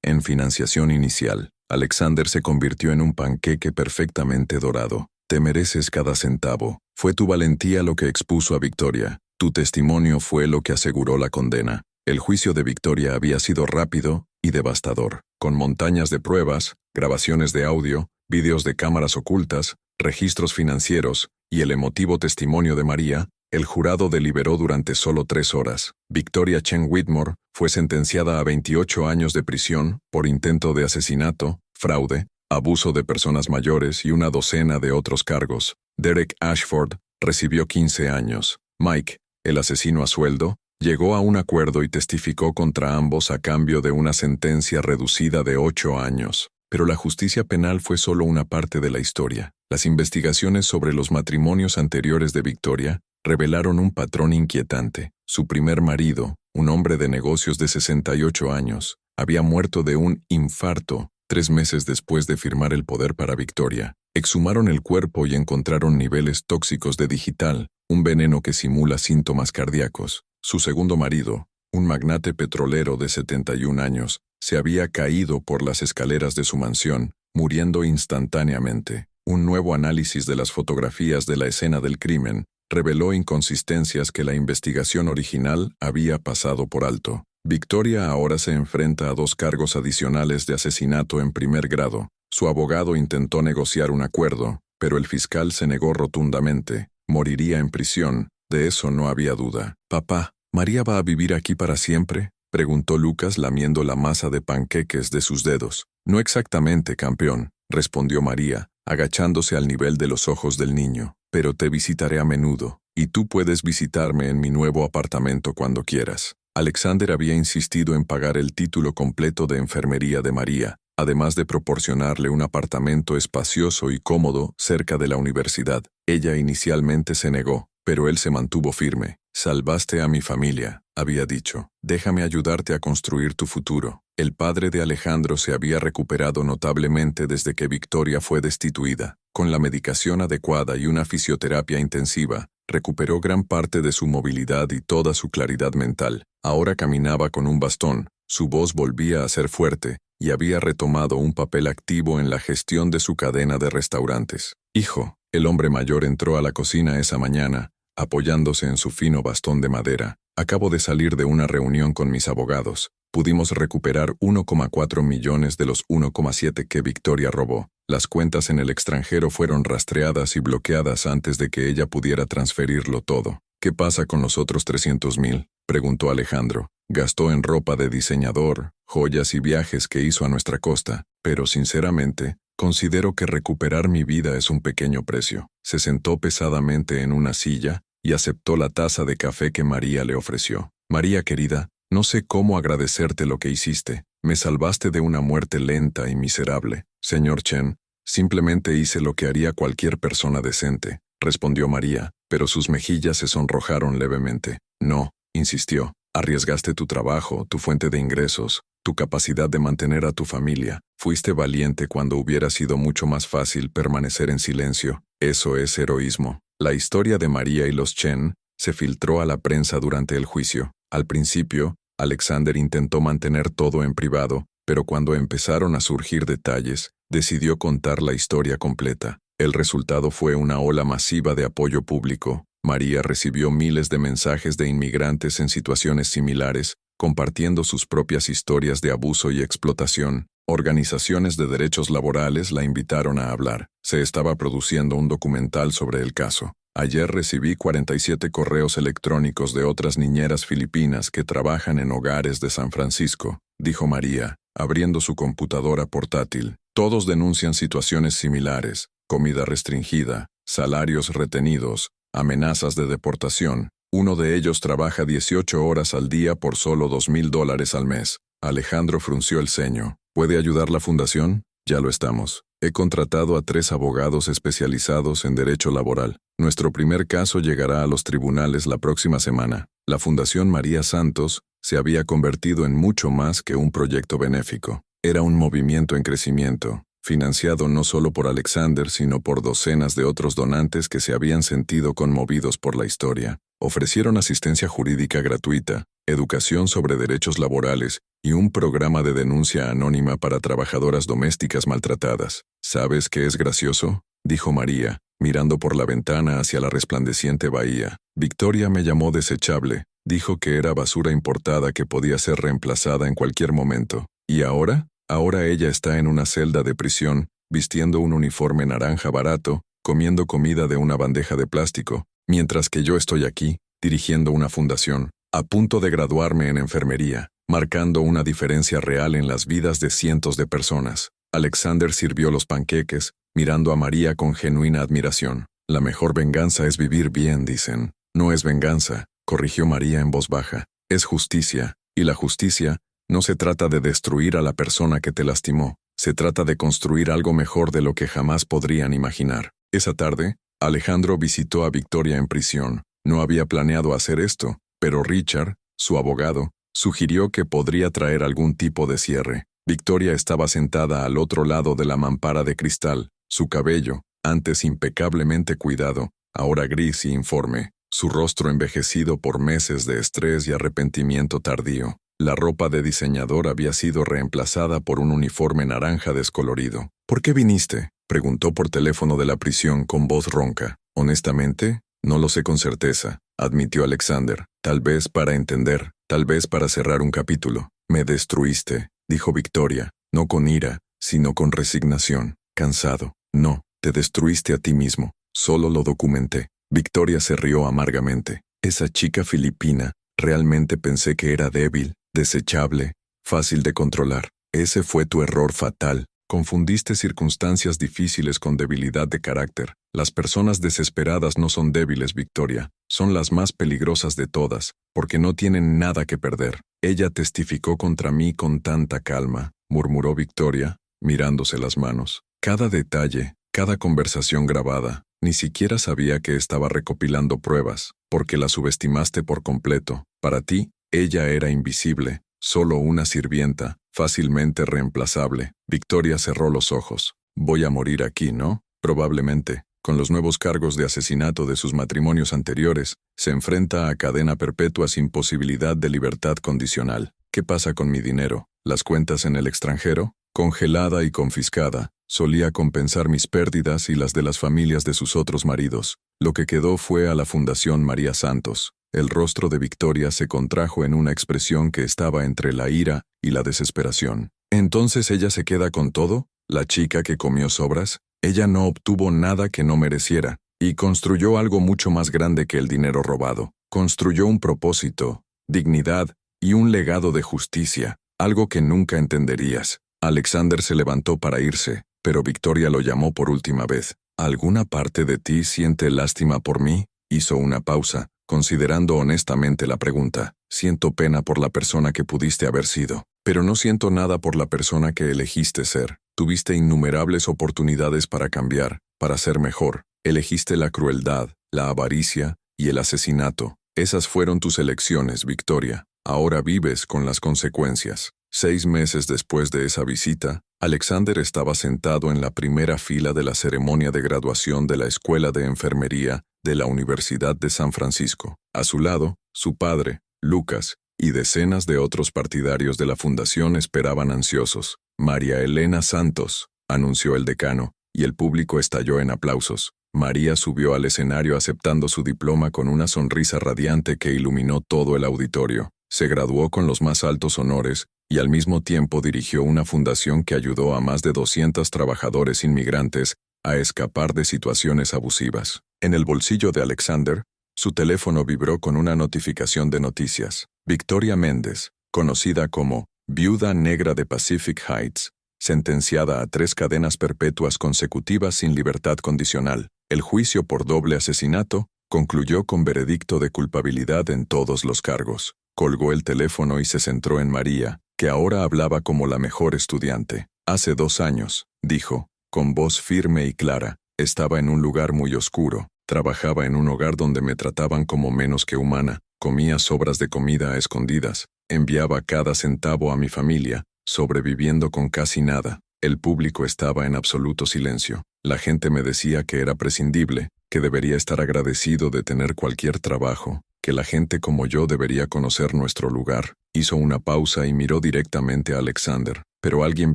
en financiación inicial. Alexander se convirtió en un panqueque perfectamente dorado. Te mereces cada centavo. Fue tu valentía lo que expuso a Victoria. Tu testimonio fue lo que aseguró la condena. El juicio de Victoria había sido rápido y devastador, con montañas de pruebas, grabaciones de audio, vídeos de cámaras ocultas, registros financieros y el emotivo testimonio de María. El jurado deliberó durante solo 3 horas. Victoria Chen Whitmore fue sentenciada a 28 años de prisión por intento de asesinato, fraude, abuso de personas mayores y una docena de otros cargos. Derek Ashford recibió 15 años. Mike, el asesino a sueldo, llegó a un acuerdo y testificó contra ambos a cambio de una sentencia reducida de 8 años. Pero la justicia penal fue solo una parte de la historia. Las investigaciones sobre los matrimonios anteriores de Victoria revelaron un patrón inquietante. Su primer marido, un hombre de negocios de 68 años, había muerto de un infarto 3 meses después de firmar el poder para Victoria. Exhumaron el cuerpo y encontraron niveles tóxicos de digital, un veneno que simula síntomas cardíacos. Su segundo marido, un magnate petrolero de 71 años, se había caído por las escaleras de su mansión, muriendo instantáneamente. Un nuevo análisis de las fotografías de la escena del crimen reveló inconsistencias que la investigación original había pasado por alto. Victoria ahora se enfrenta a 2 cargos adicionales de asesinato en primer grado. Su abogado intentó negociar un acuerdo, pero el fiscal se negó rotundamente. Moriría en prisión, de eso no había duda. «Papá, ¿María va a vivir aquí para siempre?», preguntó Lucas lamiendo la masa de panqueques de sus dedos. «No exactamente, campeón», respondió María, agachándose al nivel de los ojos del niño. «Pero te visitaré a menudo, y tú puedes visitarme en mi nuevo apartamento cuando quieras». Alexander había insistido en pagar el título completo de enfermería de María, además de proporcionarle un apartamento espacioso y cómodo cerca de la universidad. Ella inicialmente se negó, pero él se mantuvo firme. «Salvaste a mi familia», había dicho. «Déjame ayudarte a construir tu futuro». El padre de Alejandro se había recuperado notablemente desde que Victoria fue destituida. Con la medicación adecuada y una fisioterapia intensiva, recuperó gran parte de su movilidad y toda su claridad mental. Ahora caminaba con un bastón, su voz volvía a ser fuerte, y había retomado un papel activo en la gestión de su cadena de restaurantes. «Hijo», el hombre mayor entró a la cocina esa mañana, apoyándose en su fino bastón de madera. «Acabo de salir de una reunión con mis abogados. Pudimos recuperar 1,4 millones de los 1,7 que Victoria robó. Las cuentas en el extranjero fueron rastreadas y bloqueadas antes de que ella pudiera transferirlo todo». «¿Qué pasa con los otros 300,000?», preguntó Alejandro. «Gastó en ropa de diseñador, joyas y viajes que hizo a nuestra costa, pero sinceramente, considero que recuperar mi vida es un pequeño precio». Se sentó pesadamente en una silla y aceptó la taza de café que María le ofreció. «María querida, no sé cómo agradecerte lo que hiciste. Me salvaste de una muerte lenta y miserable». «Señor Chen, simplemente hice lo que haría cualquier persona decente», respondió María, pero sus mejillas se sonrojaron levemente. «No», insistió, «arriesgaste tu trabajo, tu fuente de ingresos, tu capacidad de mantener a tu familia. Fuiste valiente cuando hubiera sido mucho más fácil permanecer en silencio. Eso es heroísmo». La historia de María y los Chen se filtró a la prensa durante el juicio. Al principio, Alexander intentó mantener todo en privado, pero cuando empezaron a surgir detalles, decidió contar la historia completa. El resultado fue una ola masiva de apoyo público. María recibió miles de mensajes de inmigrantes en situaciones similares, compartiendo sus propias historias de abuso y explotación. Organizaciones de derechos laborales la invitaron a hablar. Se estaba produciendo un documental sobre el caso. «Ayer recibí 47 correos electrónicos de otras niñeras filipinas que trabajan en hogares de San Francisco», dijo María, abriendo su computadora portátil. «Todos denuncian situaciones similares: comida restringida, salarios retenidos, amenazas de deportación. Uno de ellos trabaja 18 horas al día por solo $2,000 al mes». Alejandro frunció el ceño. «¿Puede ayudar la fundación?» «Ya lo estamos. He contratado a 3 abogados especializados en derecho laboral. Nuestro primer caso llegará a los tribunales la próxima semana. La Fundación María Santos se había convertido en mucho más que un proyecto benéfico. Era un movimiento en crecimiento, financiado no solo por Alexander, sino por docenas de otros donantes que se habían sentido conmovidos por la historia. Ofrecieron asistencia jurídica gratuita, educación sobre derechos laborales y un programa de denuncia anónima para trabajadoras domésticas maltratadas. ¿Sabes qué es gracioso?, dijo María, mirando por la ventana hacia la resplandeciente bahía. Victoria me llamó desechable, dijo que era basura importada que podía ser reemplazada en cualquier momento. ¿Y ahora? Ahora ella está en una celda de prisión, vistiendo un uniforme naranja barato, comiendo comida de una bandeja de plástico, mientras que yo estoy aquí, dirigiendo una fundación, a punto de graduarme en enfermería, marcando una diferencia real en las vidas de cientos de personas. Alexander sirvió los panqueques, mirando a María con genuina admiración. La mejor venganza es vivir bien, dicen. No es venganza, corrigió María en voz baja. Es justicia, y la justicia no se trata de destruir a la persona que te lastimó, se trata de construir algo mejor de lo que jamás podrían imaginar. Esa tarde, Alejandro visitó a Victoria en prisión. No había planeado hacer esto, pero Richard, su abogado, sugirió que podría traer algún tipo de cierre. Victoria estaba sentada al otro lado de la mampara de cristal, su cabello, antes impecablemente cuidado, ahora gris y informe, su rostro envejecido por meses de estrés y arrepentimiento tardío. La ropa de diseñador había sido reemplazada por un uniforme naranja descolorido. ¿Por qué viniste?, preguntó por teléfono de la prisión con voz ronca. Honestamente, no lo sé con certeza, admitió Alexander. Tal vez para entender, tal vez para cerrar un capítulo. Me destruiste, dijo Victoria, no con ira, sino con resignación. Cansado. No, te destruiste a ti mismo. Solo lo documenté. Victoria se rió amargamente. Esa chica filipina, realmente pensé que era débil, desechable, fácil de controlar. Ese fue tu error fatal. Confundiste circunstancias difíciles con debilidad de carácter. Las personas desesperadas no son débiles, Victoria. Son las más peligrosas de todas, porque no tienen nada que perder. Ella testificó contra mí con tanta calma, murmuró Victoria, mirándose las manos. Cada detalle, cada conversación grabada. Ni siquiera sabía que estaba recopilando pruebas, porque la subestimaste por completo. Para ti, ella era invisible, solo una sirvienta, fácilmente reemplazable. Victoria cerró los ojos. Voy a morir aquí, ¿no? Probablemente. Con los nuevos cargos de asesinato de sus matrimonios anteriores, se enfrenta a cadena perpetua sin posibilidad de libertad condicional. ¿Qué pasa con mi dinero? ¿Las cuentas en el extranjero? Congelada y confiscada. Solía compensar mis pérdidas y las de las familias de sus otros maridos. Lo que quedó fue a la Fundación María Santos. El rostro de Victoria se contrajo en una expresión que estaba entre la ira y la desesperación. ¿Entonces ella se queda con todo? ¿La chica que comió sobras? Ella no obtuvo nada que no mereciera, y construyó algo mucho más grande que el dinero robado. Construyó un propósito, dignidad y un legado de justicia, algo que nunca entenderías. Alexander se levantó para irse, pero Victoria lo llamó por última vez. ¿Alguna parte de ti siente lástima por mí? Hizo una pausa, considerando honestamente la pregunta. Siento pena por la persona que pudiste haber sido, pero no siento nada por la persona que elegiste ser. Tuviste innumerables oportunidades para cambiar, para ser mejor. Elegiste la crueldad, la avaricia y el asesinato. Esas fueron tus elecciones, Victoria. Ahora vives con las consecuencias. 6 meses después de esa visita, Alexander estaba sentado en la primera fila de la ceremonia de graduación de la Escuela de Enfermería de la Universidad de San Francisco. A su lado, su padre, Lucas, y decenas de otros partidarios de la fundación esperaban ansiosos. María Elena Santos, anunció el decano, y el público estalló en aplausos. María subió al escenario aceptando su diploma con una sonrisa radiante que iluminó todo el auditorio. Se graduó con los más altos honores y al mismo tiempo dirigió una fundación que ayudó a más de 200 trabajadores inmigrantes a escapar de situaciones abusivas. En el bolsillo de Alexander, su teléfono vibró con una notificación de noticias. Victoria Méndez, conocida como Viuda Negra de Pacific Heights, sentenciada a 3 cadenas perpetuas consecutivas sin libertad condicional. El juicio por doble asesinato concluyó con veredicto de culpabilidad en todos los cargos. Colgó el teléfono y se centró en María, que ahora hablaba como la mejor estudiante. Hace 2 años, dijo, con voz firme y clara. Estaba en un lugar muy oscuro. Trabajaba en un hogar donde me trataban como menos que humana. Comía sobras de comida a escondidas. Enviaba cada centavo a mi familia, sobreviviendo con casi nada. El público estaba en absoluto silencio. La gente me decía que era prescindible, que debería estar agradecido de tener cualquier trabajo, que la gente como yo debería conocer nuestro lugar. Hizo una pausa y miró directamente a Alexander, pero alguien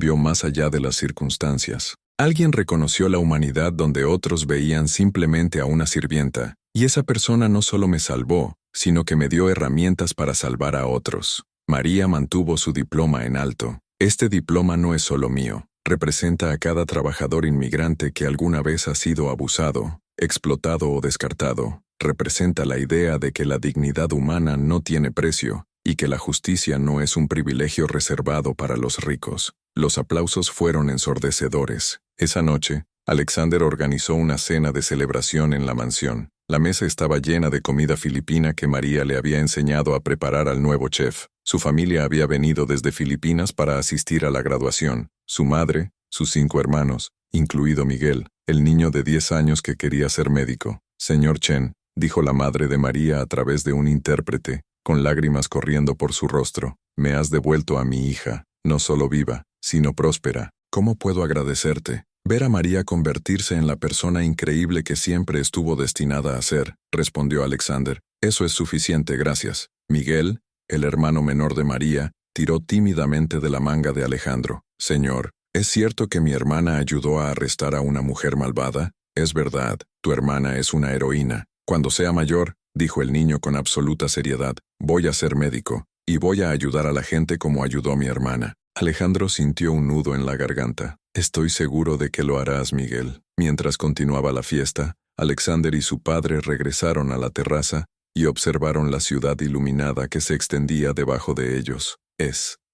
vio más allá de las circunstancias. Alguien reconoció la humanidad donde otros veían simplemente a una sirvienta, y esa persona no solo me salvó, sino que me dio herramientas para salvar a otros. María mantuvo su diploma en alto. Este diploma no es solo mío. Representa a cada trabajador inmigrante que alguna vez ha sido abusado, explotado o descartado. Representa la idea de que la dignidad humana no tiene precio y que la justicia no es un privilegio reservado para los ricos. Los aplausos fueron ensordecedores. Esa noche, Alexander organizó una cena de celebración en la mansión. La mesa estaba llena de comida filipina que María le había enseñado a preparar al nuevo chef. Su familia había venido desde Filipinas para asistir a la graduación. Su madre, sus 5 hermanos, incluido Miguel, el niño de 10 años que quería ser médico. Señor Chen, dijo la madre de María a través de un intérprete, con lágrimas corriendo por su rostro, me has devuelto a mi hija, no solo viva, sino próspera. ¿Cómo puedo agradecerte? Ver a María convertirse en la persona increíble que siempre estuvo destinada a ser, respondió Alexander. Eso es suficiente, gracias. Miguel, el hermano menor de María, tiró tímidamente de la manga de Alejandro. Señor, ¿es cierto que mi hermana ayudó a arrestar a una mujer malvada? Es verdad, tu hermana es una heroína. Cuando sea mayor, dijo el niño con absoluta seriedad, voy a ser médico, y voy a ayudar a la gente como ayudó mi hermana. Alejandro sintió un nudo en la garganta. Estoy seguro de que lo harás, Miguel. Mientras continuaba la fiesta, Alexander y su padre regresaron a la terraza y observaron la ciudad iluminada que se extendía debajo de ellos.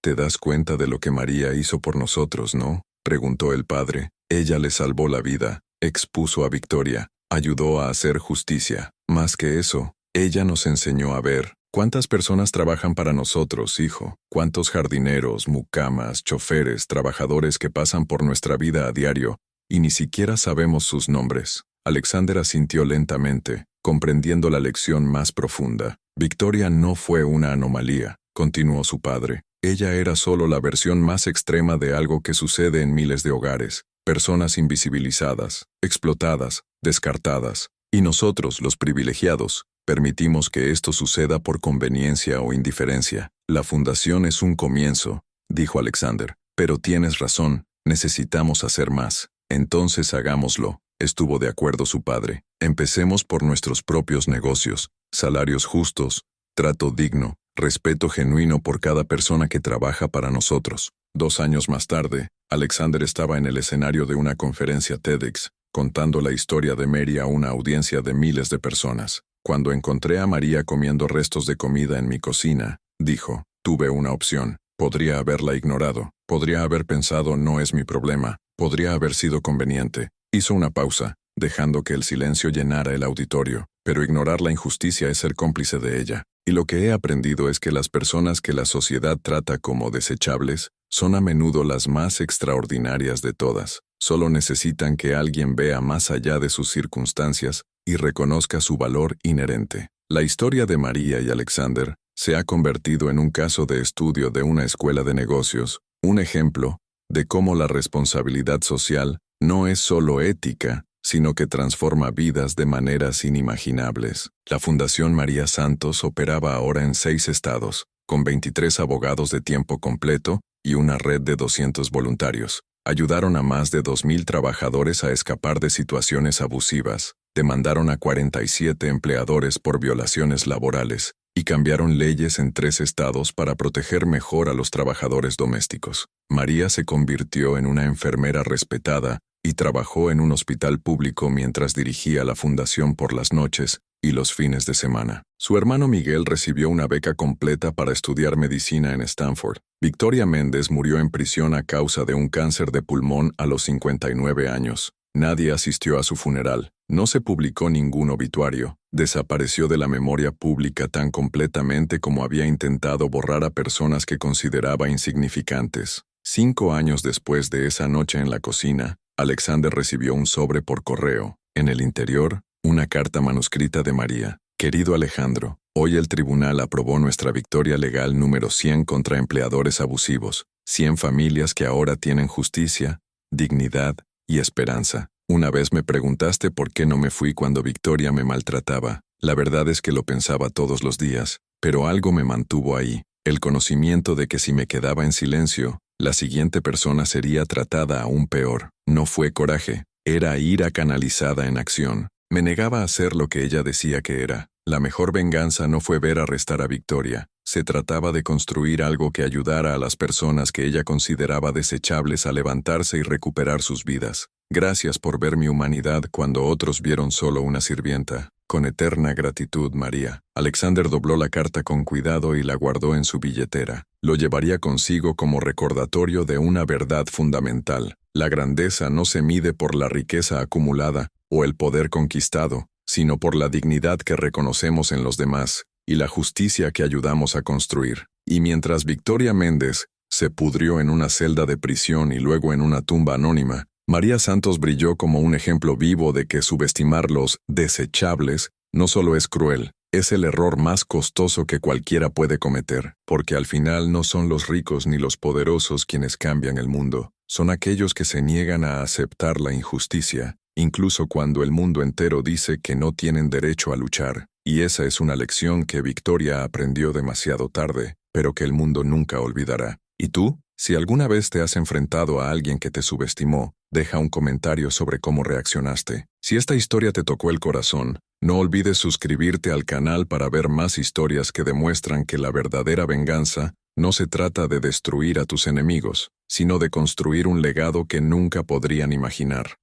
¿Te das cuenta de lo que María hizo por nosotros, no? Preguntó el padre. Ella le salvó la vida, expuso a Victoria, ayudó a hacer justicia. Más que eso, ella nos enseñó a ver. ¿Cuántas personas trabajan para nosotros, hijo? ¿Cuántos jardineros, mucamas, choferes, trabajadores que pasan por nuestra vida a diario y ni siquiera sabemos sus nombres? Alexander asintió lentamente, comprendiendo la lección más profunda. Victoria no fue una anomalía, continuó su padre. Ella era solo la versión más extrema de algo que sucede en miles de hogares. Personas invisibilizadas, explotadas, descartadas. Y nosotros, los privilegiados, permitimos que esto suceda por conveniencia o indiferencia. La fundación es un comienzo, dijo Alexander. Pero tienes razón, necesitamos hacer más. Entonces hagámoslo, estuvo de acuerdo su padre. Empecemos por nuestros propios negocios, salarios justos, trato digno, respeto genuino por cada persona que trabaja para nosotros. 2 años más tarde, Alexander estaba en el escenario de una conferencia TEDx, contando la historia de Mary a una audiencia de miles de personas. Cuando encontré a María comiendo restos de comida en mi cocina, dijo, tuve una opción. Podría haberla ignorado. Podría haber pensado no es mi problema. Podría haber sido conveniente. Hizo una pausa, dejando que el silencio llenara el auditorio. Pero ignorar la injusticia es ser cómplice de ella. Y lo que he aprendido es que las personas que la sociedad trata como desechables son a menudo las más extraordinarias de todas. Solo necesitan que alguien vea más allá de sus circunstancias y reconozca su valor inherente. La historia de María y Alexander se ha convertido en un caso de estudio de una escuela de negocios, un ejemplo de cómo la responsabilidad social no es solo ética, sino que transforma vidas de maneras inimaginables. La Fundación María Santos operaba ahora en 6 estados, con 23 abogados de tiempo completo y una red de 200 voluntarios. Ayudaron a más de 2,000 trabajadores a escapar de situaciones abusivas, demandaron a 47 empleadores por violaciones laborales y cambiaron leyes en 3 estados para proteger mejor a los trabajadores domésticos. María se convirtió en una enfermera respetada y trabajó en un hospital público mientras dirigía la fundación por las noches y los fines de semana. Su hermano Miguel recibió una beca completa para estudiar medicina en Stanford. Victoria Méndez murió en prisión a causa de un cáncer de pulmón a los 59 años. Nadie asistió a su funeral. No se publicó ningún obituario. Desapareció de la memoria pública tan completamente como había intentado borrar a personas que consideraba insignificantes. 5 años después de esa noche en la cocina, Alexander recibió un sobre por correo. En el interior, una carta manuscrita de María. Querido Alejandro, hoy el tribunal aprobó nuestra victoria legal número 100 contra empleadores abusivos. 100 familias que ahora tienen justicia, dignidad y esperanza. Una vez me preguntaste por qué no me fui cuando Victoria me maltrataba. La verdad es que lo pensaba todos los días, pero algo me mantuvo ahí. El conocimiento de que si me quedaba en silencio, la siguiente persona sería tratada aún peor. No fue coraje, era ira canalizada en acción. Me negaba a hacer lo que ella decía que era. La mejor venganza no fue ver arrestar a Victoria. Se trataba de construir algo que ayudara a las personas que ella consideraba desechables a levantarse y recuperar sus vidas. Gracias por ver mi humanidad cuando otros vieron solo una sirvienta. Con eterna gratitud, María. Alexander dobló la carta con cuidado y la guardó en su billetera. Lo llevaría consigo como recordatorio de una verdad fundamental. La grandeza no se mide por la riqueza acumulada o el poder conquistado, sino por la dignidad que reconocemos en los demás y la justicia que ayudamos a construir. Y mientras Victoria Méndez se pudrió en una celda de prisión y luego en una tumba anónima, María Santos brilló como un ejemplo vivo de que subestimar los desechables no solo es cruel, es el error más costoso que cualquiera puede cometer, porque al final no son los ricos ni los poderosos quienes cambian el mundo, son aquellos que se niegan a aceptar la injusticia, incluso cuando el mundo entero dice que no tienen derecho a luchar. Y esa es una lección que Victoria aprendió demasiado tarde, pero que el mundo nunca olvidará. ¿Y tú? Si alguna vez te has enfrentado a alguien que te subestimó, deja un comentario sobre cómo reaccionaste. Si esta historia te tocó el corazón, no olvides suscribirte al canal para ver más historias que demuestran que la verdadera venganza no se trata de destruir a tus enemigos, sino de construir un legado que nunca podrían imaginar.